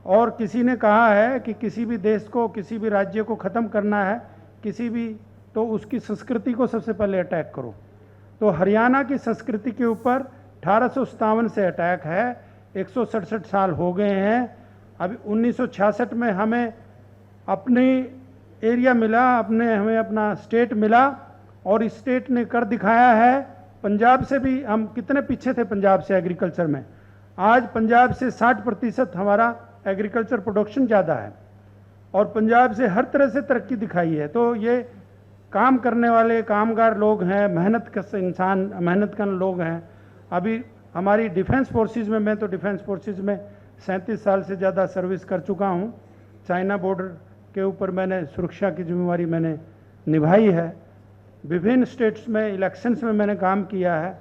और किसी ने कहा है कि किसी भी देश को, किसी भी राज्य को ख़त्म करना है, किसी भी, तो उसकी संस्कृति को सबसे पहले अटैक करो। तो हरियाणा की संस्कृति के ऊपर 1857 से अटैक है। 167 साल हो गए हैं। अभी 1966 में हमें अपनी एरिया मिला, हमें अपना स्टेट मिला और इस स्टेट ने कर दिखाया है। पंजाब से भी हम कितने पीछे थे पंजाब से एग्रीकल्चर में, आज पंजाब से 60% हमारा एग्रीकल्चर प्रोडक्शन ज़्यादा है और पंजाब से हर तरह से तरक्की दिखाई है। तो ये काम करने वाले कामगार लोग हैं, मेहनत का लोग हैं। अभी हमारी डिफेंस फोर्सेस में, मैं तो डिफेंस फोर्सेस में 37 साल से ज़्यादा सर्विस कर चुका हूँ। चाइना बॉर्डर के ऊपर मैंने सुरक्षा की जिम्मेवारी मैंने निभाई है। विभिन्न स्टेट्स में इलेक्शंस में मैंने काम किया है।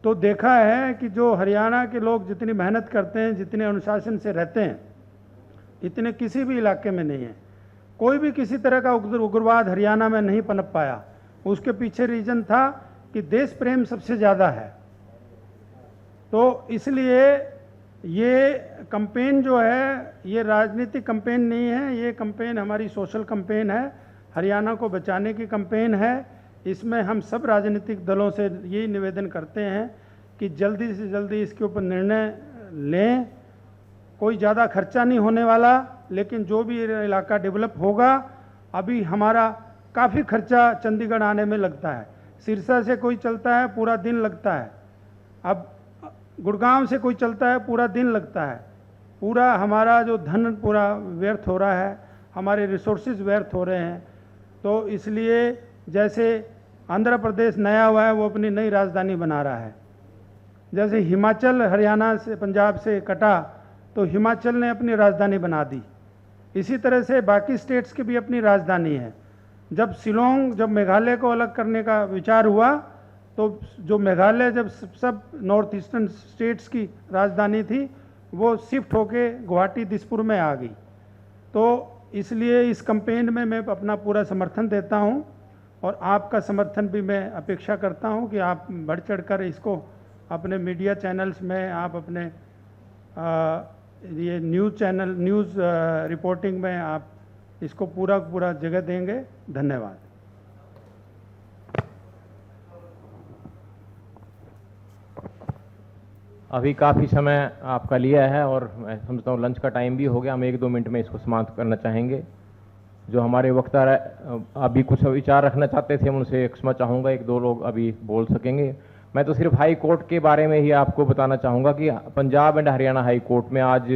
तो देखा है कि जो हरियाणा के लोग जितनी मेहनत करते हैं, जितने अनुशासन से रहते हैं, इतने किसी भी इलाके में नहीं है। कोई भी किसी तरह का उग्रवाद हरियाणा में नहीं पनप पाया। उसके पीछे रीजन था कि देश प्रेम सबसे ज़्यादा है। तो इसलिए ये कैंपेन जो है, ये राजनीतिक कैंपेन नहीं है, ये कैंपेन हमारी सोशल कैंपेन है, हरियाणा को बचाने की कैंपेन है। इसमें हम सब राजनीतिक दलों से यही निवेदन करते हैं कि जल्दी से जल्दी इसके ऊपर निर्णय लें। कोई ज़्यादा खर्चा नहीं होने वाला, लेकिन जो भी इलाका डेवलप होगा, अभी हमारा काफ़ी खर्चा चंडीगढ़ आने में लगता है। सिरसा से कोई चलता है पूरा दिन लगता है, अब गुड़गांव से कोई चलता है पूरा दिन लगता है। पूरा हमारा जो धन पूरा व्यर्थ हो रहा है, हमारे रिसोर्सेज व्यर्थ हो रहे हैं। तो इसलिए जैसे आंध्र प्रदेश नया हुआ है, वो अपनी नई राजधानी बना रहा है। जैसे हिमाचल हरियाणा से पंजाब से कटा तो हिमाचल ने अपनी राजधानी बना दी। इसी तरह से बाकी स्टेट्स की भी अपनी राजधानी है। जब शिलोंग, जब मेघालय को अलग करने का विचार हुआ तो जो मेघालय जब सब नॉर्थ ईस्टर्न स्टेट्स की राजधानी थी, वो शिफ्ट होके गुवाहाटी दिसपुर में आ गई। तो इसलिए इस कैंपेन में मैं अपना पूरा समर्थन देता हूं और आपका समर्थन भी मैं अपेक्षा करता हूं कि आप बढ़ चढ़कर इसको अपने मीडिया चैनल्स में, आप अपने ये न्यूज़ चैनल, न्यूज़ रिपोर्टिंग में आप इसको पूरा जगह देंगे। धन्यवाद। अभी काफ़ी समय आपका लिया है और मैं समझता हूँ लंच का टाइम भी हो गया। हम 1-2 मिनट में इसको समाप्त करना चाहेंगे। जो हमारे वक्ता अभी कुछ विचार रखना चाहते थे, हम उनसे क्षमा चाहूँगा। 1-2 लोग अभी बोल सकेंगे। मैं तो सिर्फ हाई कोर्ट के बारे में ही आपको बताना चाहूँगा कि Punjab and Haryana high court में आज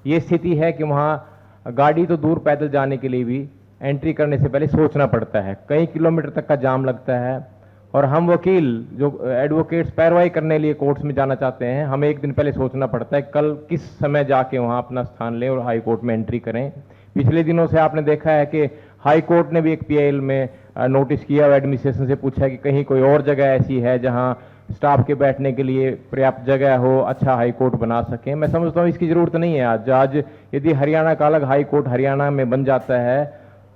ये स्थिति है कि वहाँ गाड़ी तो दूर पैदल जाने के लिए भी एंट्री करने से पहले सोचना पड़ता है। कई किलोमीटर तक का जाम लगता है और हम वकील जो एडवोकेट्स पैरवाई करने के लिए कोर्ट्स में जाना चाहते हैं, हमें एक दिन पहले सोचना पड़ता है कल किस समय जाके वहाँ अपना स्थान लें और हाई कोर्ट में एंट्री करें। पिछले दिनों से आपने देखा है कि हाई कोर्ट ने भी एक पीआईएल में नोटिस किया और एडमिनिस्ट्रेशन से पूछा है कि कहीं कोई और जगह ऐसी है जहाँ स्टाफ के बैठने के लिए पर्याप्त जगह हो, अच्छा हाई कोर्ट बना सकें। मैं समझता हूँ इसकी ज़रूरत नहीं है। आज यदि हरियाणा का अलग हाई कोर्ट हरियाणा में बन जाता है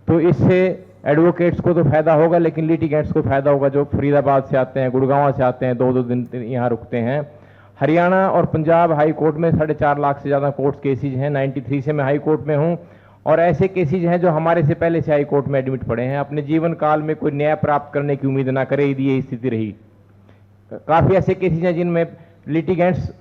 तो इससे एडवोकेट्स को तो फायदा होगा, लेकिन लिटिगेंट्स को फायदा होगा जो फरीदाबाद से आते हैं, गुड़गांव से आते हैं, 2-2 दिन यहाँ रुकते हैं। हरियाणा और पंजाब हाई कोर्ट में 4.5 लाख से ज़्यादा कोर्ट केसेज हैं। 93 से मैं हाई कोर्ट में हूँ और ऐसे केसेज हैं जो हमारे से पहले से हाई कोर्ट में एडमिट पड़े हैं। अपने जीवन काल में कोई न्याय प्राप्त करने की उम्मीद ना करे, यदि ये स्थिति रही। काफ़ी ऐसे केसेज हैं जिनमें लिटिगेंट्स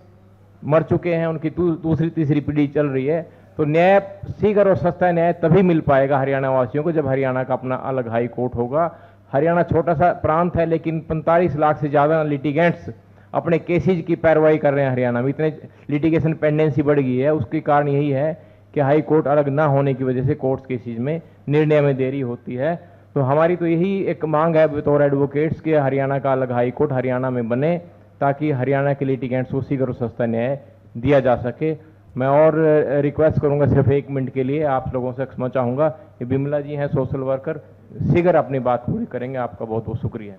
मर चुके हैं, उनकी दूसरी तीसरी पीढ़ी चल रही है। तो न्याय शीघ्र और सस्ता न्याय तभी मिल पाएगा हरियाणा वासियों को जब हरियाणा का अपना अलग हाई कोर्ट होगा। हरियाणा छोटा सा प्रांत है, लेकिन 45 लाख से ज़्यादा लिटिगेंट्स अपने केसेज की पैरवाई कर रहे हैं हरियाणा में। इतने लिटिगेशन पेंडेंसी बढ़ गई है, उसके कारण यही है कि हाई कोर्ट अलग ना होने की वजह से कोर्ट्स केसेज में निर्णय में देरी होती है। तो हमारी तो यही एक मांग है बतौर एडवोकेट्स कि हरियाणा का अलग हाई कोर्ट हरियाणा में बने ताकि हरियाणा के लिटिगेंट्स को शीघ्र और सस्ता न्याय दिया जा सके। मैं और रिक्वेस्ट करूंगा सिर्फ 1 मिनट के लिए, आप लोगों से क्षमा चाहूँगा। ये बिमला जी हैं सोशल वर्कर, शीघ्र अपनी बात पूरी करेंगे। आपका बहुत बहुत शुक्रिया।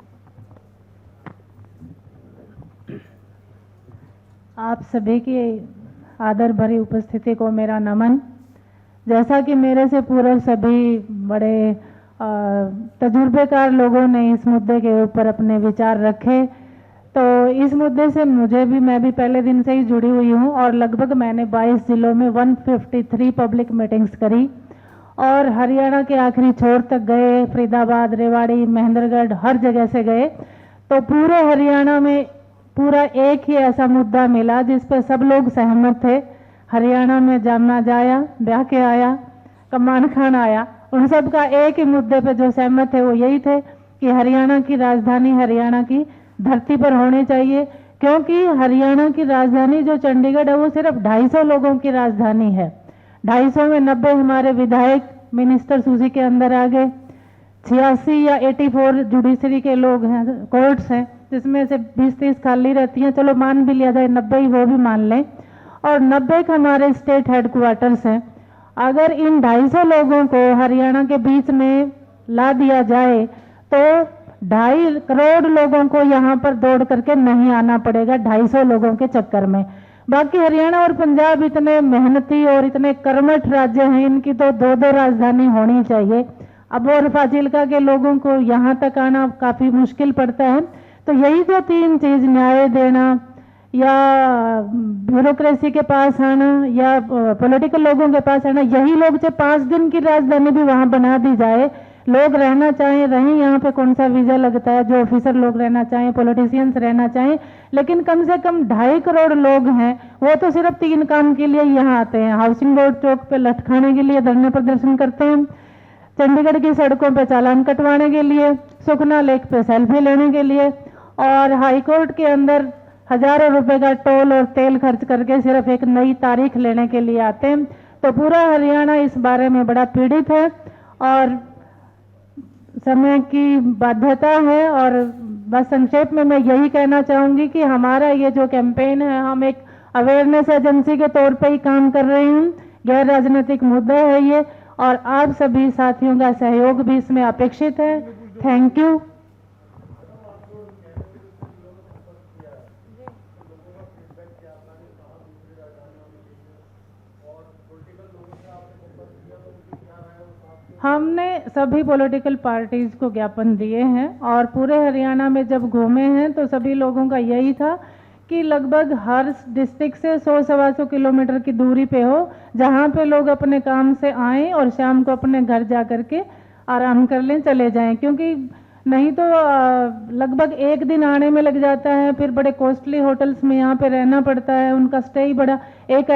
आप सभी की आदर भरी उपस्थिति को मेरा नमन। जैसा कि मेरे से पूर्व सभी बड़े तजुर्बेकार लोगों ने इस मुद्दे के ऊपर अपने विचार रखे, तो इस मुद्दे से मैं भी पहले दिन से ही जुड़ी हुई हूँ और लगभग मैंने 22 जिलों में 153 पब्लिक मीटिंग्स करी और हरियाणा के आखिरी छोर तक गए, फरीदाबाद, रेवाड़ी, महेंद्रगढ़, हर जगह से गए। तो पूरे हरियाणा में पूरा एक ही ऐसा मुद्दा मिला जिस पे सब लोग सहमत थे। हरियाणा में जामना जाया, ब्याह के आया, कमान खान आया, उन सब का एक ही मुद्दे पे जो सहमत थे वो यही थे कि हरियाणा की राजधानी हरियाणा की धरती पर होनी चाहिए, क्योंकि हरियाणा की राजधानी जो चंडीगढ़ है वो सिर्फ 250 लोगों की राजधानी है। 250 में 90 हमारे विधायक मिनिस्टर सूची के अंदर आ गए, 86 या 84 जुडिशरी के लोग हैं, कोर्ट्स हैं, जिसमें से 20-30 खाली रहती हैं। चलो मान भी लिया जाए 90 ही, वो भी मान लें, और 90 हमारे स्टेट हेडक्वार्टर्स हैं। अगर इन 250 लोगों को हरियाणा के बीच में ला दिया जाए तो 2.5 करोड़ लोगों को यहाँ पर दौड़ करके नहीं आना पड़ेगा 250 लोगों के चक्कर में। बाकी हरियाणा और पंजाब इतने मेहनती और इतने कर्मठ राज्य हैं, इनकी तो 2-2 राजधानी होनी चाहिए। अब और फाजिल्का के लोगों को यहाँ तक आना काफ़ी मुश्किल पड़ता है। तो यही जो 3 चीज़, न्याय देना या ब्यूरोक्रेसी के पास आना या पॉलिटिकल लोगों के पास आना, यही लोग चाहे 5 दिन की राजधानी भी वहाँ बना दी जाए, लोग रहना चाहें रहें, यहाँ पे कौन सा वीज़ा लगता है, जो ऑफिसर लोग रहना चाहें, पॉलिटिशियंस रहना चाहें, लेकिन कम से कम 2.5 करोड़ लोग हैं, वो तो सिर्फ 3 काम के लिए यहाँ आते हैं। हाउसिंग बोर्ड चौक पे लटकाने के लिए धरने प्रदर्शन करते हैं, चंडीगढ़ की सड़कों पे चालान कटवाने के लिए, सुखना लेक पे सेल्फी लेने के लिए, और हाई कोर्ट के अंदर हजारों रुपए का टोल और तेल खर्च करके सिर्फ एक नई तारीख लेने के लिए आते हैं। तो पूरा हरियाणा इस बारे में बड़ा पीड़ित है और समय की बाध्यता है। और बस संक्षेप में मैं यही कहना चाहूंगी कि हमारा ये जो कैंपेन है, हम एक अवेयरनेस एजेंसी के तौर पे ही काम कर रहे हैं, गैर राजनीतिक मुद्दा है ये, और आप सभी साथियों का सहयोग भी इसमें अपेक्षित है। Thank you. हमने सभी पॉलिटिकल पार्टीज को ज्ञापन दिए हैं और पूरे हरियाणा में जब घूमे हैं तो सभी लोगों का यही था कि लगभग हर डिस्ट्रिक्ट से 100-125 किलोमीटर की दूरी पे हो, जहां पे लोग अपने काम से आएं और शाम को अपने घर जा कर के आराम कर लें, चले जाएं। क्योंकि नहीं तो लगभग एक दिन आने में लग जाता है, फिर बड़े कॉस्टली होटल्स में यहाँ पे रहना पड़ता है, उनका स्टे ही बड़ा। एक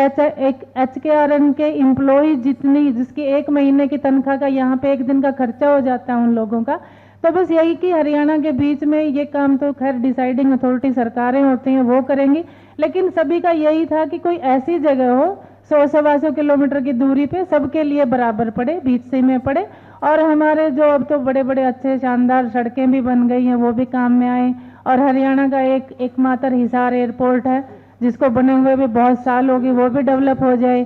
HKRN के एम्प्लॉय जितनी जिसकी एक महीने की तनख्वाह का यहाँ पे एक दिन का खर्चा हो जाता है उन लोगों का। तो बस यही कि हरियाणा के बीच में ये काम तो खैर डिसाइडिंग अथॉरिटी सरकारें होती हैं, वो करेंगी, लेकिन सभी का यही था कि कोई ऐसी जगह हो 100-125 किलोमीटर की दूरी पे सबके लिए बराबर पड़े, बीच से में पड़े। और हमारे जो अब तो बड़े बड़े अच्छे शानदार सड़कें भी बन गई हैं, वो भी काम में आए। और हरियाणा का एकमात्र हिसार एयरपोर्ट है जिसको बने हुए भी बहुत साल होगी, वो भी डेवलप हो जाए।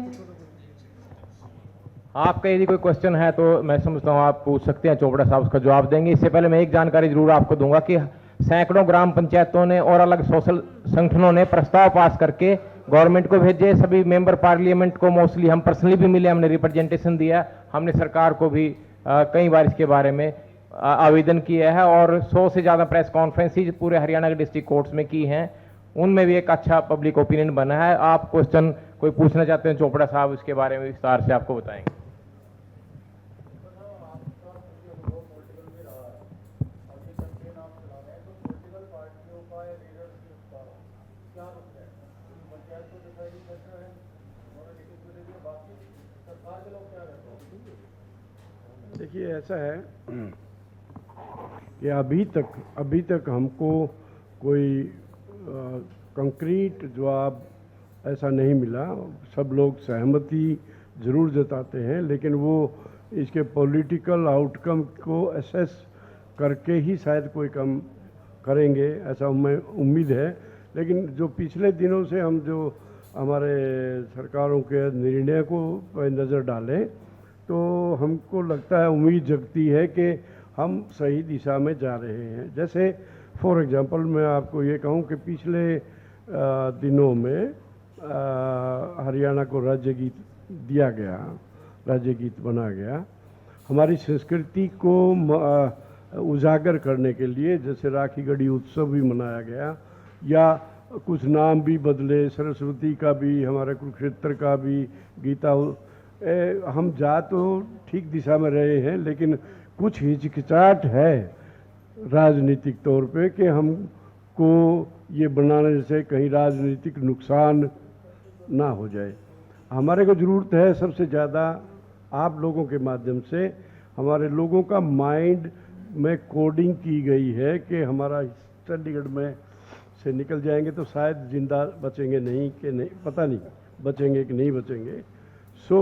आपका यदि कोई क्वेश्चन है तो मैं समझता हूँ आप पूछ सकते हैं, चोपड़ा साहब उसका जवाब देंगे। इससे पहले मैं एक जानकारी जरूर आपको दूंगा कि सैकड़ों ग्राम पंचायतों ने और अलग सोशल संगठनों ने प्रस्ताव पास करके गवर्नमेंट को भेजे, सभी मेंबर पार्लियामेंट को मोस्टली हम पर्सनली भी मिले, हमने रिप्रेजेंटेशन दिया, हमने सरकार को भी कई बार इसके बारे में आवेदन किया है और 100 से ज़्यादा प्रेस कॉन्फ्रेंसेज पूरे हरियाणा के डिस्ट्रिक्ट कोर्ट्स में की हैं, उनमें भी एक अच्छा पब्लिक ओपिनियन बना है। आप क्वेश्चन कोई पूछना चाहते हैं चोपड़ा साहब, इसके बारे में विस्तार से आपको बताएंगे। देखिए ऐसा है कि अभी तक हमको कोई कंक्रीट जवाब ऐसा नहीं मिला। सब लोग सहमति ज़रूर जताते हैं, लेकिन वो इसके पॉलिटिकल आउटकम को असेस करके ही शायद कोई काम करेंगे, ऐसा उम्मीद है। लेकिन जो पिछले दिनों से हम जो हमारे सरकारों के निर्णय को नज़र डालें तो हमको लगता है, उम्मीद जगती है कि हम सही दिशा में जा रहे हैं। जैसे फॉर एग्जांपल मैं आपको ये कहूँ कि पिछले दिनों में हरियाणा को राज्य गीत दिया गया, राज्य गीत बना गया। हमारी संस्कृति को उजागर करने के लिए जैसे राखी गढ़ी उत्सव भी मनाया गया, या कुछ नाम भी बदले, सरस्वती का भी, हमारे कुरुक्षेत्र का भी, गीता। हम जा तो ठीक दिशा में रहे हैं, लेकिन कुछ हिचकिचाहट है राजनीतिक तौर पे कि हमको ये बनाने से कहीं राजनीतिक नुकसान ना हो जाए। हमारे को ज़रूरत है सबसे ज़्यादा आप लोगों के माध्यम से हमारे लोगों का माइंड में कोडिंग की गई है कि हमारा चंडीगढ़ में से निकल जाएंगे तो शायद जिंदा बचेंगे नहीं, कि नहीं पता नहीं बचेंगे कि नहीं बचेंगे। सो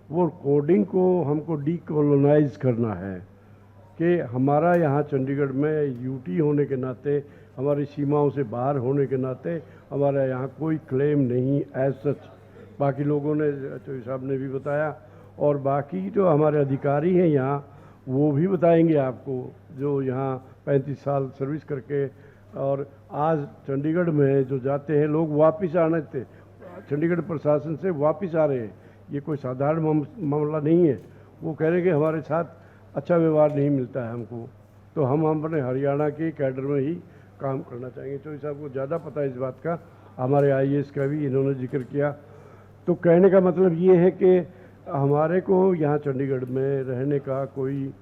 वो कोडिंग को हमको डीकोलोनाइज करना है कि हमारा यहाँ चंडीगढ़ में यूटी होने के नाते, हमारी सीमाओं से बाहर होने के नाते हमारा यहाँ कोई क्लेम नहीं एज सच। बाकी लोगों ने, चौधरी साहब ने भी बताया, और बाकी जो हमारे अधिकारी हैं यहाँ वो भी बताएंगे आपको, जो यहाँ 35 साल सर्विस करके और आज चंडीगढ़ में जो जाते हैं लोग, वापस आने थे चंडीगढ़ प्रशासन से वापस आ रहे हैं। ये कोई साधारण मामला नहीं है। वो कह रहे हैं कि हमारे साथ अच्छा व्यवहार नहीं मिलता है हमको, तो हम अपने हरियाणा के कैडर में ही काम करना चाहेंगे। चौधरी साहब को ज़्यादा पता है इस बात का, हमारे IAS का भी इन्होंने जिक्र किया। तो कहने का मतलब ये है कि हमारे को यहाँ चंडीगढ़ में रहने का कोई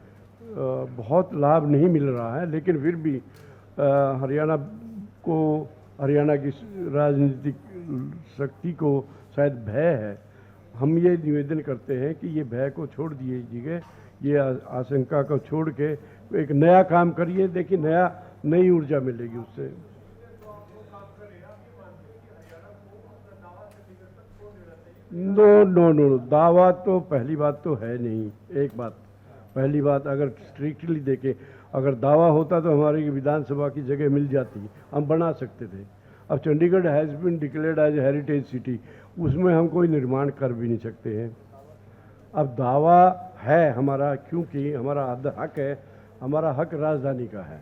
बहुत लाभ नहीं मिल रहा है, लेकिन फिर भी हरियाणा को, हरियाणा की राजनीतिक शक्ति को शायद भय है। हम ये निवेदन करते हैं कि ये भय को छोड़ दीजिए, ये आशंका को छोड़ के एक नया काम करिए, देखिए नई ऊर्जा मिलेगी उससे। नो, दावा तो पहली बात तो है नहीं। एक बात, पहली बात अगर स्ट्रिक्टली देखें, अगर दावा होता तो हमारी विधानसभा की जगह मिल जाती, हम बना सकते थे। अब Chandigarh has been declared as heritage city, उसमें हम कोई निर्माण कर भी नहीं सकते हैं। अब दावा है हमारा, क्योंकि हमारा हक है, हमारा हक राजधानी का है,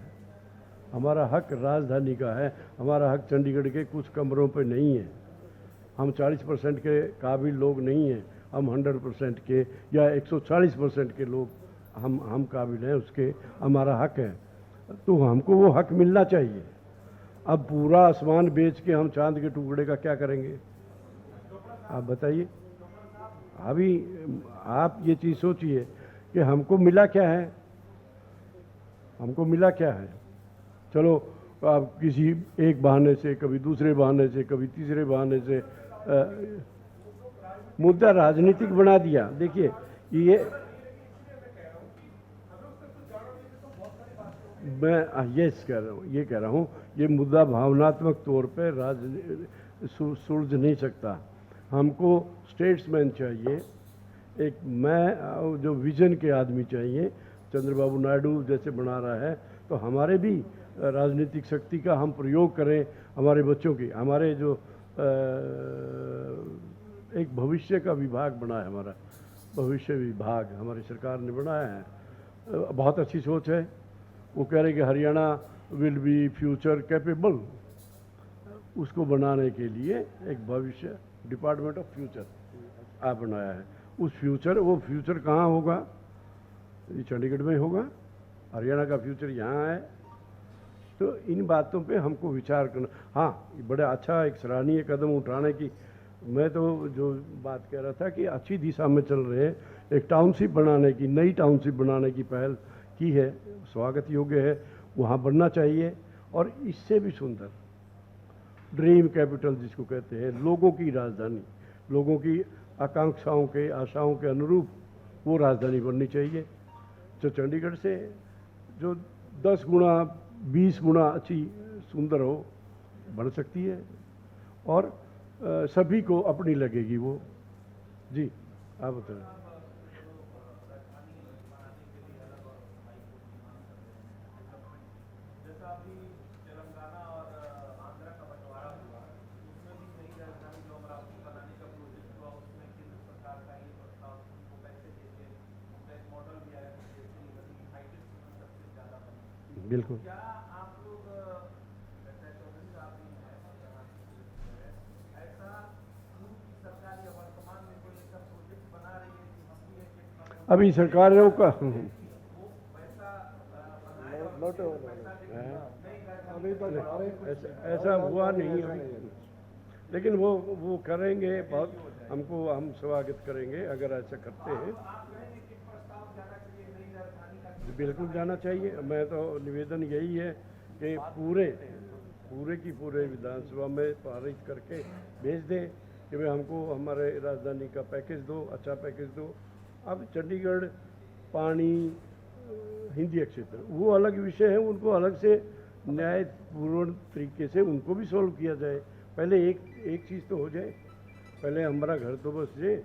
हमारा हक राजधानी का है, हमारा हक चंडीगढ़ के कुछ कमरों पे नहीं है। हम 40% के काबिल लोग नहीं हैं, हम 100% के या 140% के लोग हम काबिल हैं उसके, हमारा हक है, तो हमको वो हक मिलना चाहिए। अब पूरा आसमान बेच के हम चांद के टुकड़े का क्या करेंगे, आप बताइए। अभी आप ये चीज़ सोचिए कि हमको मिला क्या है, हमको मिला क्या है। चलो आप किसी एक बहाने से, कभी दूसरे बहाने से, कभी तीसरे बहाने से मुद्दा राजनीतिक बना दिया। देखिए मैं ये कह रहा हूँ ये मुद्दा भावनात्मक तौर पे सुलझ नहीं सकता। हमको स्टेट्समैन चाहिए, एक मैं जो विजन के आदमी चाहिए। चंद्रबाबू नायडू जैसे बना रहा है, तो हमारे भी राजनीतिक शक्ति का हम प्रयोग करें, हमारे बच्चों की, हमारे जो एक भविष्य का विभाग बना है, हमारा भविष्य विभाग हमारी सरकार ने बनाया है। बहुत अच्छी सोच है। वो कह रहे कि Haryana will be future capable, उसको बनाने के लिए एक भविष्य डिपार्टमेंट ऑफ फ्यूचर आप बनाया है। उस फ्यूचर, वो फ्यूचर कहाँ होगा, ये चंडीगढ़ में होगा, हरियाणा का फ्यूचर यहाँ है। तो इन बातों पे हमको विचार करना। हाँ, बड़ा अच्छा एक सराहनीय कदम उठाने की, मैं तो जो बात कह रहा था कि अच्छी दिशा में चल रहे हैं। एक टाउनशिप बनाने की, नई टाउनशिप बनाने की पहल की है, स्वागत योग्य है, वहाँ बनना चाहिए। और इससे भी सुंदर ड्रीम कैपिटल जिसको कहते हैं, लोगों की राजधानी, लोगों की आकांक्षाओं के, आशाओं के अनुरूप वो राजधानी बननी चाहिए, जो चंडीगढ़ से जो 10 गुना 20 गुना अच्छी सुंदर हो, बन सकती है और सभी को अपनी लगेगी वो। जी आप बताएं। बिल्कुल। अभी सरकारों का ऐसा हुआ नहीं अभी, लेकिन वो करेंगे, बहुत हमको, हम स्वागत करेंगे अगर ऐसा करते हैं। बिल्कुल जाना चाहिए। मैं तो निवेदन यही है कि पूरे की पूरे विधानसभा में पारित करके भेज दें कि भाई हमको हमारे राजधानी का पैकेज दो, अच्छा पैकेज दो। अब चंडीगढ़ पानी हिंदी क्षेत्र वो अलग विषय है, उनको अलग से न्यायपूर्ण तरीके से उनको भी सॉल्व किया जाए। पहले एक चीज़ तो हो जाए, पहले हमारा घर तो बस जाए,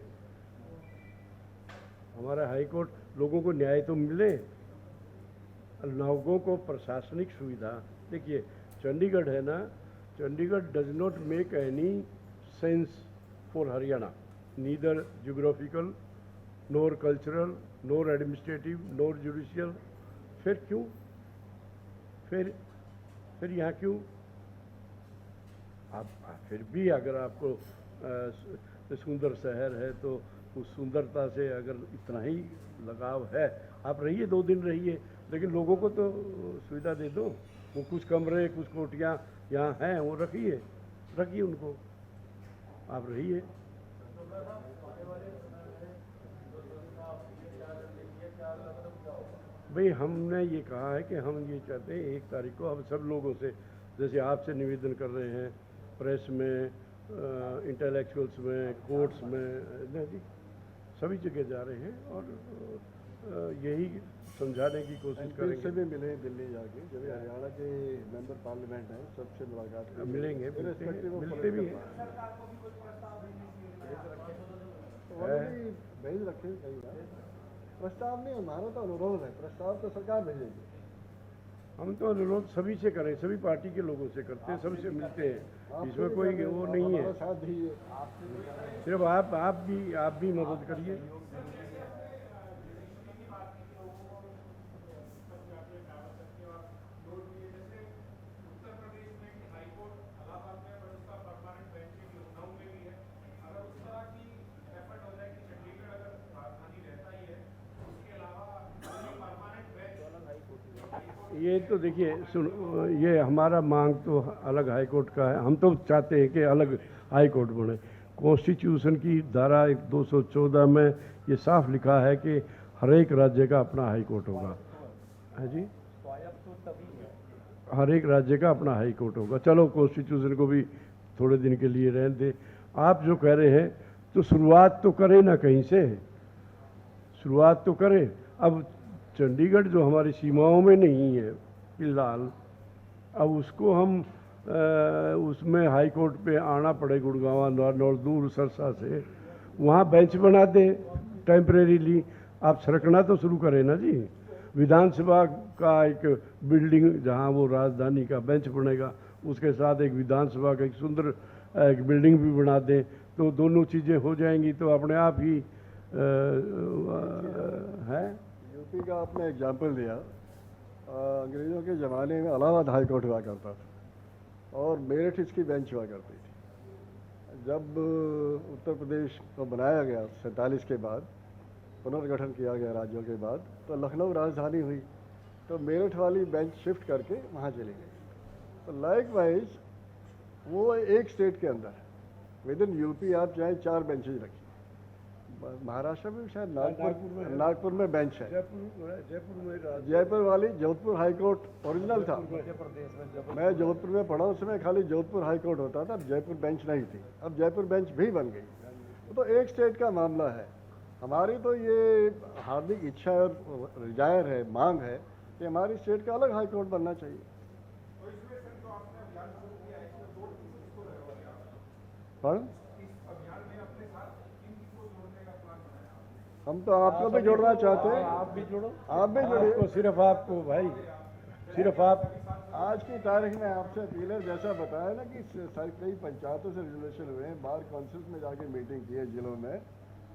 हमारा हाई कोर्ट, लोगों को न्याय तो मिले, लोगों को प्रशासनिक सुविधा। देखिए चंडीगढ़ है ना, Chandigarh does not make any sense for Haryana, neither geographical NOR cultural NOR administrative NOR judicial. फिर क्यों, फिर यहाँ क्यों? आप फिर भी अगर आपको सुंदर शहर है तो उस सुंदरता से अगर इतना ही लगाव है, आप रहिए, 2 दिन रहिए, लेकिन लोगों को तो सुविधा दे दो। वो कुछ कमरे, कुछ कोठियाँ यहाँ हैं, वो रखिए उनको, आप रहिए। भाई हमने ये कहा है कि हम ये चाहते हैं 1 तारीख को हम सब लोगों से, जैसे आपसे निवेदन कर रहे हैं, प्रेस में, इंटेलेक्चुअल्स में, कोर्ट्स में, जी सभी जगह जा रहे हैं और यही समझाने की कोशिश एमपी से करेंगे। भी मिले दिल्ली जाके, जब ये हरियाणा के मेंबर पार्लियामेंट हैं, सबसे मुलाकात करेंगे। मिलेंगे, Irrespective of मिलते भी हैं। तो वो भी भेज रखे कई बार। प्रस्ताव नहीं, हमारा तो अनुरोध है, प्रस्ताव तो सरकार भेजेगी। हम तो अनुरोध सभी से करें, सभी पार्टी के लोगों से करते हैं, सभी से मिलते हैं, आपसे इसमें भी कोई कर रहे वो हैं, नहीं हमारा है। साथ दीजिए। सिर्फ आप भी मदद करिए। ये तो देखिए ये हमारा मांग तो अलग हाई कोर्ट का है। हम तो चाहते हैं कि अलग हाई कोर्ट बने। कॉन्स्टिट्यूशन की धारा 214 में ये साफ लिखा है कि हर एक राज्य का अपना हाई कोर्ट होगा। है जी, हर एक राज्य का अपना हाई कोर्ट होगा। चलो कॉन्स्टिट्यूशन को भी थोड़े दिन के लिए रहने दें। आप जो कह रहे हैं तो शुरुआत तो करें ना, कहीं से शुरुआत तो करें। अब चंडीगढ़ जो हमारी सीमाओं में नहीं है फिलहाल, अब उसको हम उसमें हाई कोर्ट पे आना पड़े, गुड़गांव दूर सरसा से, वहाँ बेंच बना दें टेम्परेरीली। आप सरकना तो शुरू करें ना जी। विधानसभा का एक बिल्डिंग जहाँ वो राजधानी का बेंच बनेगा, उसके साथ एक विधानसभा का एक सुंदर एक बिल्डिंग भी बना दें, तो दोनों चीज़ें हो जाएंगी तो अपने आप ही है। यूपी का आपने एग्जाम्पल दिया। अंग्रेज़ों के ज़माने में इलाहाबाद हाई कोर्ट हुआ करता था और मेरठ इसकी बेंच हुआ करती थी। जब उत्तर प्रदेश को बनाया गया 47 के बाद, पुनर्गठन किया गया राज्यों के बाद, तो लखनऊ राजधानी हुई, तो मेरठ वाली बेंच शिफ्ट करके वहाँ चली गई। तो लाइक वाइज वो एक स्टेट के अंदर है। विद इन यूपी आप चाहे 4 बेंचेज रखिए। महाराष्ट्र में शायद नागपुर में बेंच है। जयपुर वाली जोधपुर हाई कोर्ट ओरिजिनल था। मैं जोधपुर में पढ़ा, उसमें खाली जोधपुर हाई कोर्ट होता था, जयपुर बेंच नहीं थी। अब जयपुर बेंच भी बन गई। तो एक स्टेट का मामला है। हमारी तो ये हार्दिक इच्छा और रिजायर है, मांग है कि हमारी स्टेट का अलग हाई कोर्ट बनना चाहिए। हम तो आपको भी जोड़ना चाहते हैं। आप भी जोड़ो, आप भी जुड़िए। आपको सिर्फ आपको भाई, सिर्फ आप आज की तारीख में आपसे अपील है, जैसा बताया ना कि कई पंचायतों से रिजोल्यूशन हुए हैं, बार काउंसिल में जाके मीटिंग की है जिलों में,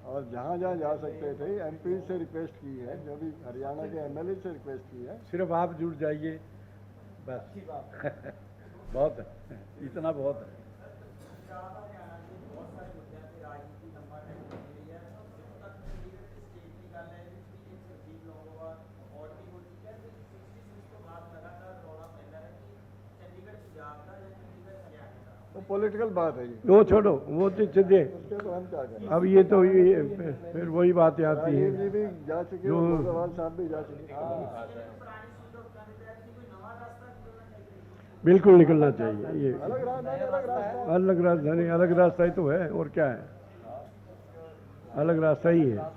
और जहाँ जहाँ जा सकते थे एमपी से रिक्वेस्ट की है, जो भी हरियाणा के एमएलए से रिक्वेस्ट की है। सिर्फ आप जुड़ जाइए बस। बहुत है, इतना बहुत है। वो पॉलिटिकल बात है ये, वो छोड़ो, वो तो चलिए। उसके तो हम क्या करें। अब ये तो ये फिर वही बातें आती राजीव हैं। जी भी जा चुके, जो- अग्रवाल साहब भी जा चुके। बिल्कुल निकलना चाहिए। ये अलग राजधानी, अलग रास्ता। अलग राजधानी, अलग रास्ता ही तो है, और क्या है, अलग रास्ता ही है।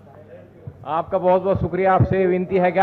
आपका बहुत बहुत शुक्रिया। आपसे विनती है कि